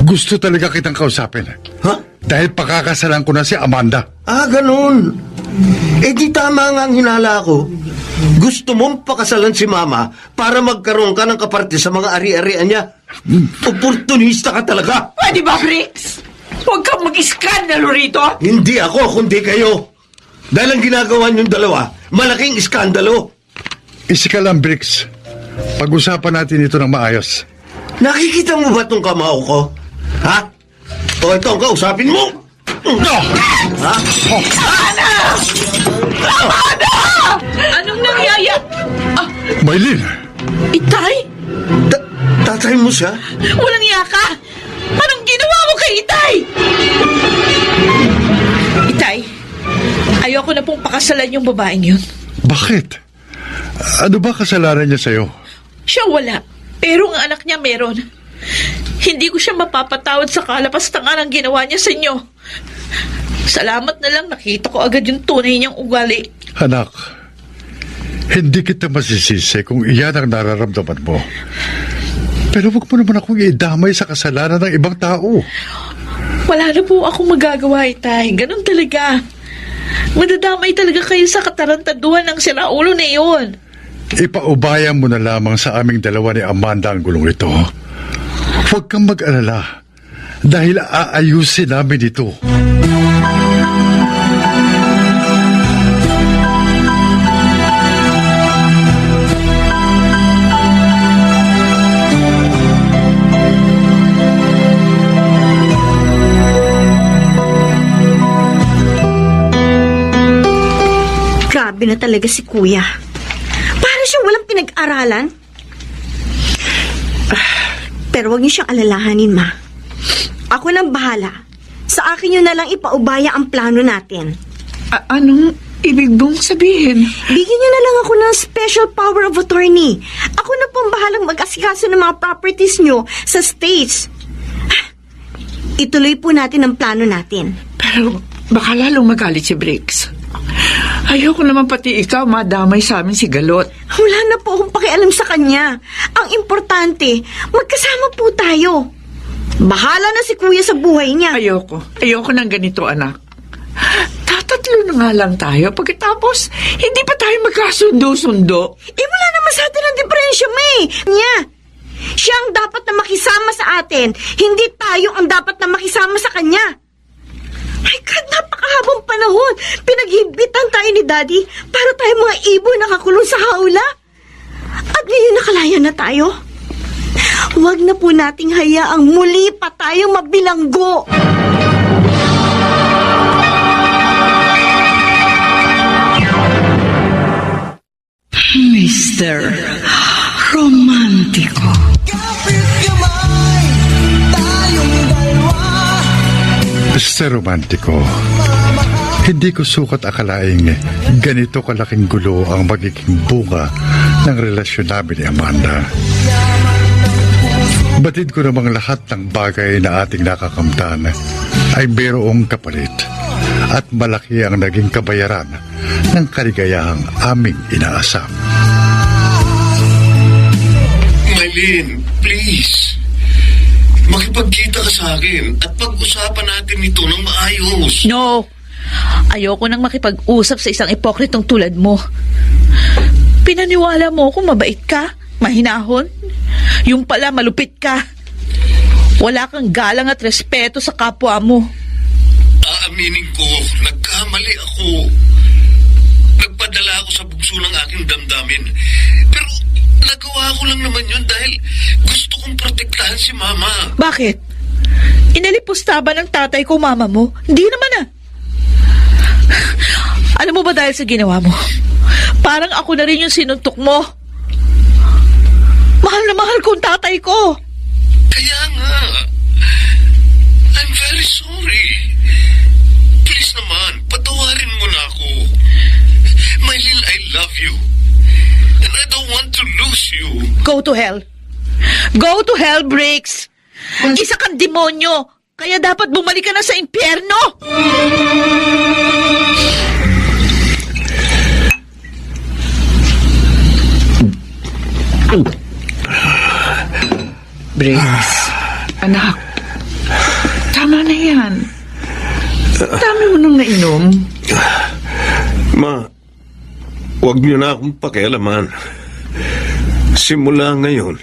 gusto talaga kitang kausapin. Ha? Dahil pakakasalan ko na si Amanda. Ah, ganun. Eh di tama nga ang hinala ko. Gusto mong pakasalan si Mama para magkaroon ka ng kaparte sa mga ari-arian niya. Oportunista ka talaga. Pwede ba, Briggs? Huwag kang mag-iskandalo rito. Hindi ako, kundi kayo. Dahil ang ginagawa niyong dalawa, malaking iskandalo. Isika lang, Briggs. Pag-usapan natin ito ng maayos. Nakikita mo ba itong kamao ko? Ha? O ito ang kausapin mo? No! Ha? Anong nangyaya? Maylin! Itay? Tatay mo siya? Walang iya ka! Anong ginawa mo kay Itay? Itay, ayoko na pong pakasalan yung babaeng yun. Bakit? Ano ba kasalanan niya sa'yo? Siya wala, pero ang anak niya meron. Hindi ko siya mapapatawad sa kalapastangan ang ginawa niya sa inyo. Salamat na lang nakita ko agad yung tunay niyang ugali. Anak, hindi kita masisisi kung iyan ang nararamdaman mo. Pero huwag mo naman akong idamay sa kasalanan ng ibang tao. Wala na po akong magagawa, Itay. Ganun talaga. Madadamay talaga kayo sa katarantaduhan ng siraulo na iyon. Ipaubayan mo na lamang sa aming dalawa ni Amanda ang gulong ito. Huwag kang mag-alala dahil aayusin namin ito. Grabe na talaga si Kuya. Para siya walang pinag-aralan. Pero huwag niyo siyang alalahanin, Ma. Ako nang bahala. Sa akin niyo na lang ipaubaya ang plano natin. Anong ibig mong sabihin? Bigyan niyo na lang ako ng special power of attorney. Ako na pong bahalang mag-asikaso ng mga properties niyo sa States. Ituloy po natin ang plano natin. Pero baka lalong magalit si Briggs. Ayoko naman pati ikaw madamay sa amin si Galot. Wala na po akong pakialam sa kanya. Ang importante, magkasama po tayo. Bahala na si Kuya sa buhay niya. Ayoko ng ganito, anak. Tatatlo na nga lang tayo. Pagkatapos, hindi pa tayo magkasundo-sundo. Wala naman sa atin ang diferensya, May. Niya. Siya ang dapat na makisama sa atin. Hindi tayo ang dapat na makisama sa kanya. My God, napakahabang panahon. Pinaghibitan tayo ni Daddy para tayo mga ibon nakakulong sa haula. At ngayon nakalaya na tayo. Huwag na po nating hayaang muli pa tayo mabilanggo. Mr. Romántico. Mr. Romántico, hindi ko sukat akalaing ganito kalaking gulo ang magiging bunga ng relasyon namin ni Amanda. Batid ko namang lahat ng bagay na ating nakakamtan ay mayroong kapalit at malaki ang naging kabayaran ng kaligayahang aming inaasam. Maylin, please. Makipagkita ka sa akin at pag-usapan natin ito ng maayos. No. Ayoko nang makipag-usap sa isang ipokritong tulad mo. Pinaniwala mo kung mabait ka, mahinahon. Yung pala malupit ka. Wala kang galang at respeto sa kapwa mo. Aaminin ko, nagkamali ako. Nagpadala ako sa bugso ng aking damdamin. Pero Nagawa ko lang naman yun dahil gusto kong protektahan si Mama. Bakit? Inalipusta ba ng tatay ko mama mo? Hindi naman ah. Alam mo ba dahil sa ginawa mo? Parang ako na rin yung sinuntok mo. Mahal na mahal ko ang tatay ko. Kaya nga, I'm very sorry. Please naman, patawarin mo na ako. Maylin, I love you. And I don't want to lose you. Go to hell. Go to hell, Briggs. Isa kang demonyo. Kaya dapat bumalik ka na sa impyerno. Briggs, anak, tama na yan. Dami mo nang nainom. Ma, huwag niyo na akong pakialaman. Simula ngayon,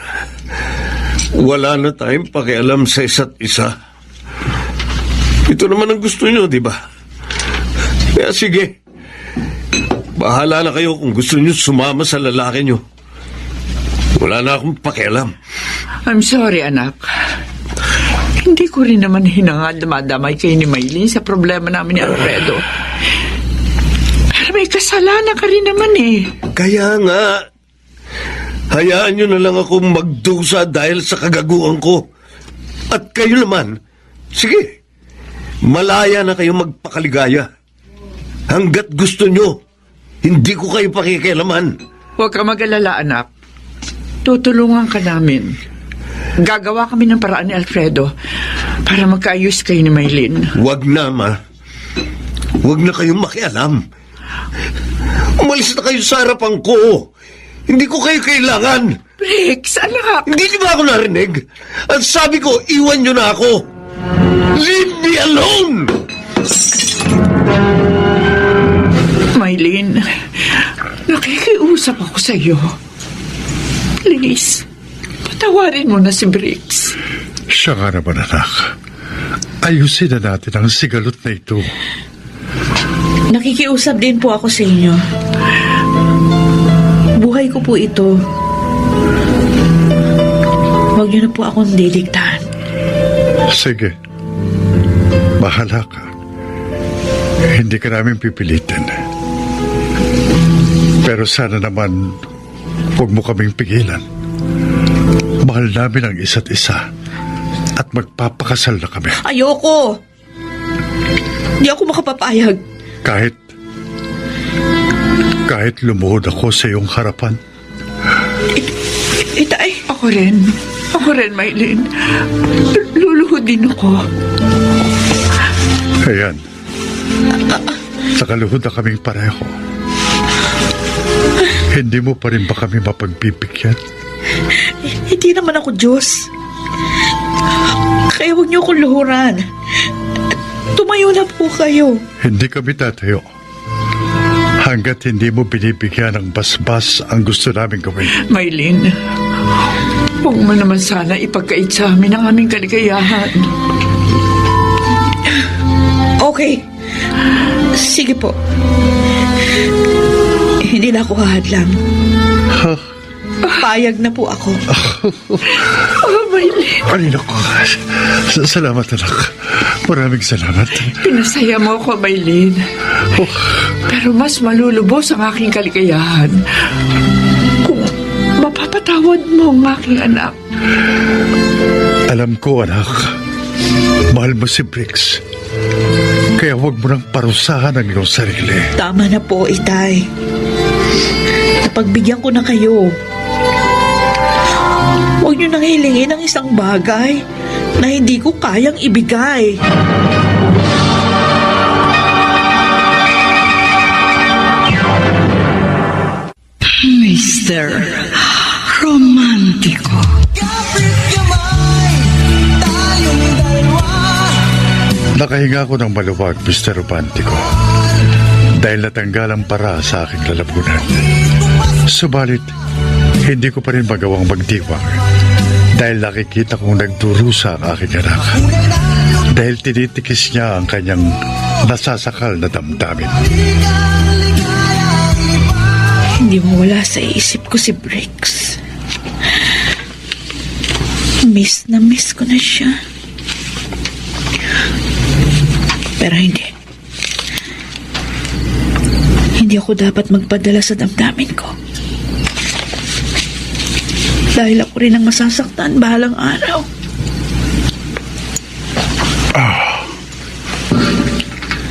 wala na tayong pakialam sa isa't isa. Ito naman ang gusto niyo, di ba? Kaya sige, bahala na kayo kung gusto niyo sumama sa lalaki niyo. Wala na akong pakialam. I'm sorry, anak. Hindi ko rin naman hinangad na madamay kayo ni Maylin sa problema namin ni Alfredo. Pero may kasalanan ka rin naman eh. Kaya nga, hayaan niyo na lang ako magdusa dahil sa kagaguhan ko. At kayo naman, sige, malaya na kayo magpakaligaya. Hanggat gusto niyo, hindi ko kayo pakikialaman. Huwag ka mag-alala, anak. Tutulungan ka namin. Gagawa kami ng paraan ni Alfredo para magkaayos kayo ni Maylin. Huwag na, Ma. Huwag na kayong makialam. Umalis na kayo sa harapan ko. Hindi ko kayo kailangan. Briggs, anak! Hindi niyo ba ako narinig? At sabi ko, iwan niyo na ako. Leave me alone! Maylin, nakikiusap ako sa iyo. Please, patawarin mo na si Briggs. Siya nga naman, anak. Ayusin na natin ang sigalot na ito. Nakikiusap din po ako sa inyo. Buhay ko po ito. Huwag niyo na po akong didiktahan. Sige. Bahala ka. Hindi ka namin pipilitin. Pero sana naman, huwag mo kaming pigilan. Mahal namin ang isa't isa. At magpapakasal na kami. Ayoko! Hindi ako makapapayag. Kahit lumuhod ako sa iyong harapan. Itay. Ako rin, Maylin. Luluhod din ako. Ayan. Nakaluhod na kaming pareho. Hindi mo pa rin ba kami mapagbibigyan? Hindi naman ako Diyos. Kaya huwag niyo akong luhuran. Tumayo na po kayo. Hindi kami tatayo. Hanggat hindi mo binibigyan ng basbas ang gusto namin gawin. Maylin, huwag mo naman sana ipagkait sa amin ang aming kaligayahan. Okay. Sige po. Hindi na ako hahadlang. Payag na po ako. Oh, Maylin. Ay, naku. Salamat, anak. Maraming salamat. Pinasaya mo ako, Maylin. Pero mas malulubos ang aking kaligayahan kung mapapatawad mo ang aking anak. Alam ko, anak. Mahal mo si Briggs. Kaya huwag mo nang parusahan ang iyong sarili. Tama na po, Itay. Napagbigyan ko na kayo. Huwag niyo nang hilingin ang isang bagay na hindi ko kayang ibigay. Mr. Romantiko. Nakahinga ako ng maluwag, Mr. Romantico. Dahil natanggal ang para sa aking lalabunan. Subalit, hindi ko pa rin magawang magdiwang. Dahil nakikita kong nagdurusa ang aking anak. Dahil tinitikis niya ang kanyang nasasakal na damdamin. Hindi mo wala sa isip ko si Briggs. Miss ko na siya. Pero hindi. Hindi ako dapat magpadala sa damdamin ko. Dahil ako rin ang masasaktan bahalang araw.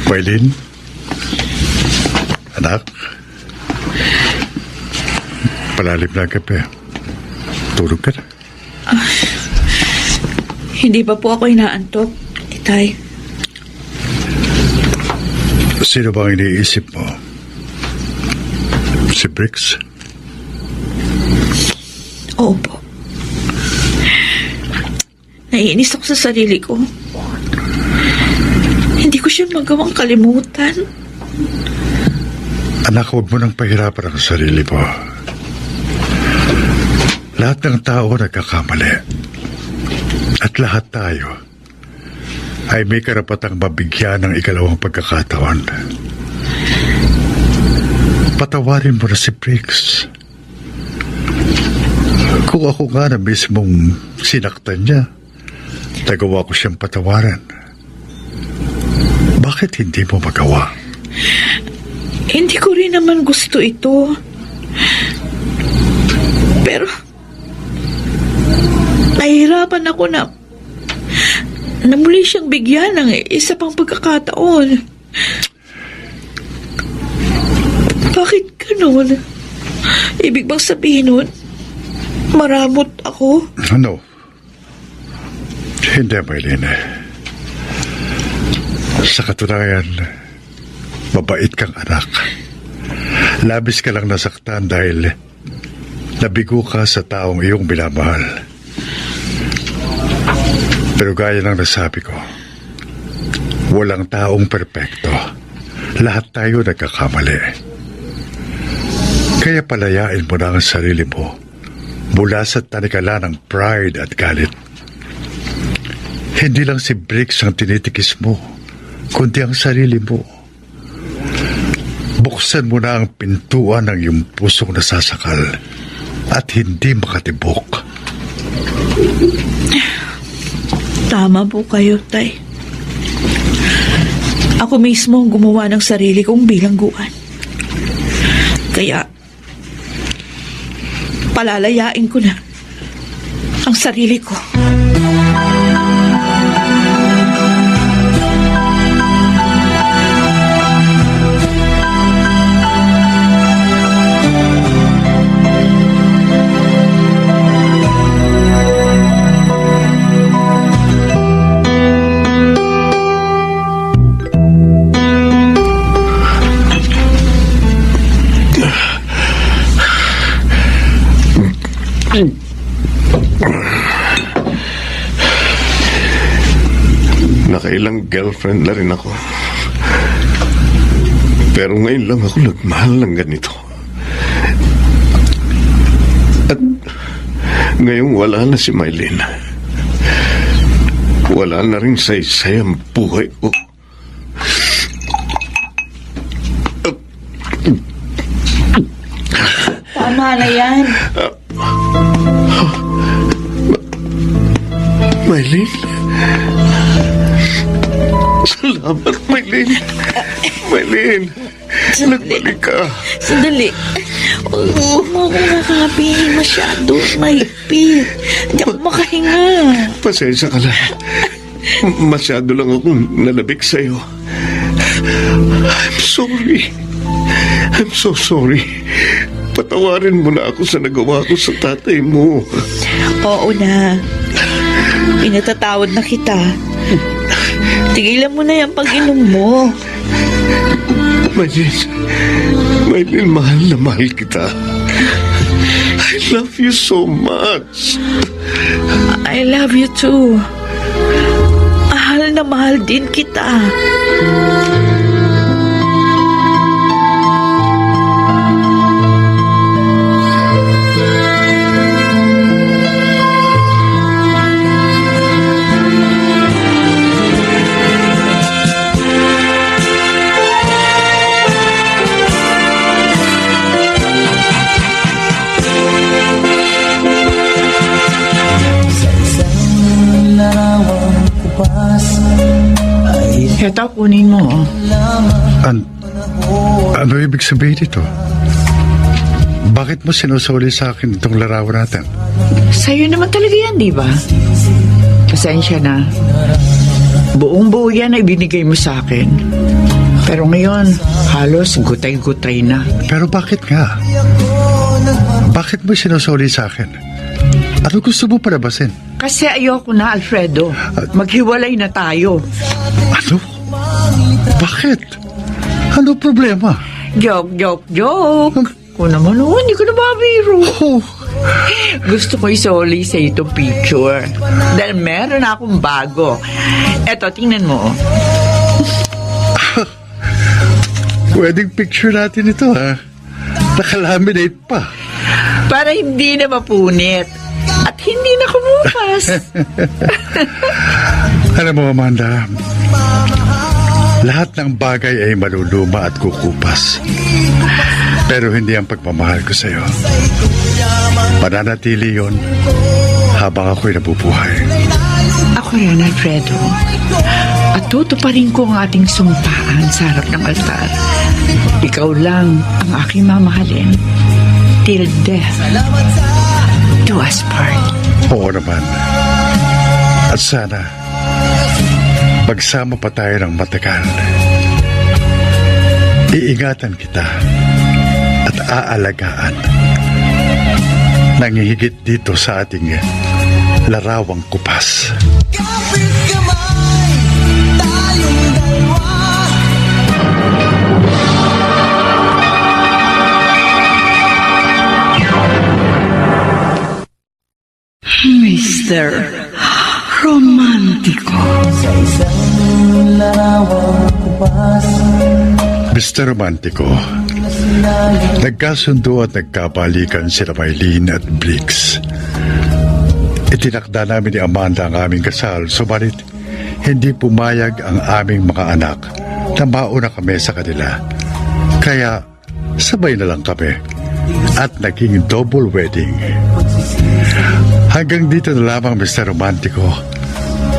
Maylin? Anak? Palalim na ang gabi. Tulog ka na. Hindi pa po ako inaantok, Itay. Sino bang iniisip mo? Si Briggs? Oo po. Naiinis ako sa sarili ko. Hindi ko siya magawang kalimutan. Anak, huwag mo nang pahirapan ang sarili mo. Lahat ng tao nagkakamali. At lahat tayo ay may karapatang mabigyan ng ikalawang pagkakataon. Patawarin mo na si Briggs. Kung ako nga na mismong sinaktan niya, nagawa ko siyang patawaran. Bakit hindi mo magawa? Hindi ko rin naman gusto ito. Pero nahihirapan ako na muli siyang bigyan ng isa pang pagkakataon. Bakit ganun? Ibig bang sabihin nun, maramot ako? No. Hindi, Maylin. Sa katunayan, mabait kang anak. Labis ka lang nasaktan dahil nabigo ka sa taong iyong binamahal. Pero gaya ng nasabi ko, walang taong perpekto. Lahat tayo nagkakamali. Kaya palayain mo na ang sarili mo mula sa tanikala ng pride at galit. Hindi lang si Briggs ang tinitikis mo, kundi ang sarili mo. Buksan mo na ang pintuan ng iyong pusong nasasakal at hindi makatibok. Tama po kayo, Tay. Ako mismo ang gumawa ng sarili kong bilangguan. Kaya, palalayain ko na ang sarili ko. Nakailang girlfriend na rin ako. Pero ngayon lang ako nagmahal ng ganito. At ngayong wala na si Maylin. Wala na rin saysay ang buhay ko. Tama na yan. Maylin? Salamat, Maylin. Maylin, nagbalik ka. Sandali. Huwag mo akong nakakapihin masyado. Mahigpit. Hindi ako makahinga. Pasensya ka na. Masyado lang akong nalabik sa'yo. I'm sorry. I'm so sorry. Patawarin mo na ako sa nagawa ko sa tatay mo. Oo na. Pinatatawad na kita. Tigilan mo na yung pag-inom mo. Maylin, mahal na mahal kita. I love you so much. I love you too. Mahal na mahal din kita. kunin mo. Ano ibig sabihin ito? Bakit mo sinusuli sa akin itong larawan natin? Sa'yo naman talaga yan, di ba? Pasensya na. Buong-buo yan ay binigay mo sa akin. Pero ngayon, halos gutay-gutay na. Pero bakit nga? Bakit mo sinusuli sa akin? Ano gusto mo palabasin? Kasi ayoko na, Alfredo. Maghiwalay na tayo. Ano? Bakit? Ano problema? Joke. Kung naman, hindi ko na mabiro. Gusto ko isoli sa itong picture. Dahil meron akong bago. Eto, tingnan mo. Wedding picture natin ito, ha? Nakalaminate pa. Para hindi na mapunit. At hindi na kumupas. Alam mo, Amanda, lahat ng bagay ay maluluma at kukupas. Pero hindi ang pagmamahal ko sa'yo. Mananatili yon habang ako'y nabubuhay. Ako rin, Alfredo. At tutuparin ko ang ating sumpaan sa harap ng altar. Ikaw lang ang aking mamahalin till death do us part. Oo naman. At sana, magsama pa tayo ng matagal. Iingatan kita at aalagaan nang higit dito sa ating larawang kupas. Kapit kamay, tayong dalawa. Mr. Romántico. Sa isang larawang kupas, Mr. Romántico, nagkasundo at nagkabalikan sila Maylene at Briggs. Itinakda namin ni Amanda ang aming kasal, subalit hindi pumayag ang aming mga anak na mauna kami sa kanila. Kaya sabay na lang kami at naging double wedding. Hanggang dito na lamang, Mr. Romántico.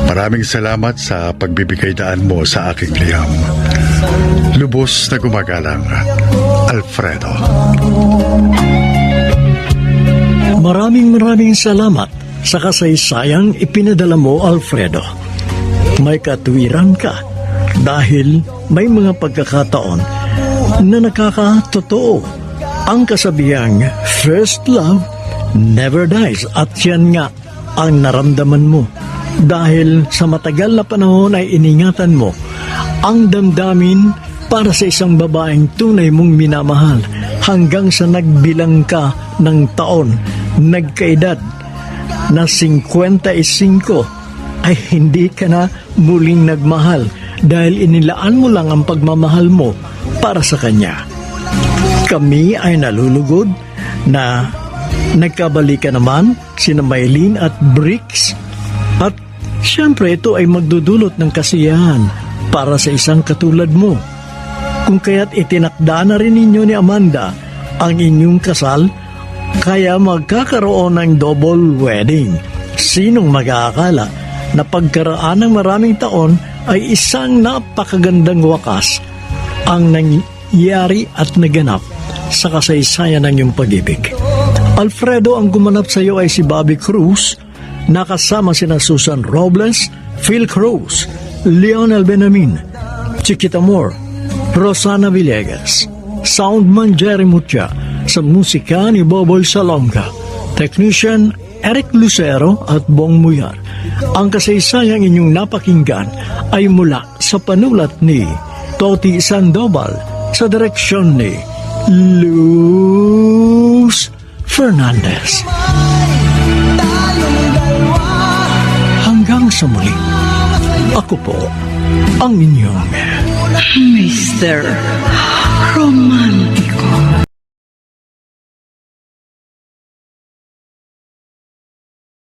Maraming salamat sa pagbibigay daan mo sa aking liham. Lubos na gumagalang, Alfredo. Maraming salamat sa kasaysayang ipinadala mo, Alfredo. May katuwiran ka dahil may mga pagkakataon na nakakatotoo. Ang kasabihang first love never dies, at yan nga ang naramdaman mo dahil sa matagal na panahon ay iningatan mo ang damdamin para sa isang babaeng tunay mong minamahal hanggang sa nagbilang ka ng taon, nagkaedad na 55 ay hindi ka na muling nagmahal dahil inilaan mo lang ang pagmamahal mo para sa kanya. Kami ay nalulugod na nagkabalikan naman sina Maylene at Briggs, at siyempre ito ay magdudulot ng kasiyahan para sa isang katulad mo. Kung kaya't itinakda na rin ninyo ni Amanda ang inyong kasal, kaya magkakaroon ng double wedding. Sinong mag-aakala na pagkaraan ng maraming taon ay isang napakagandang wakas ang nangyari at naganap sa kasaysayan ng iyong pag-ibig. Alfredo, ang gumanap sa iyo ay si Bobby Cruz, nakasama sina Susan Robles, Phil Cruz, Lionel Benamin, Chiquita Moore, Rosana Villegas, Soundman Jerry Mutia, sa musika ni Boboy Salonga, Technician Eric Lucero at Bong Muyar. Ang kasaysayang inyong napakinggan ay mula sa panulat ni Toti Sandoval sa direksyon ni Luz Fernandez. Hanggang sa muli, ako po ang inyong Mr. Romántico.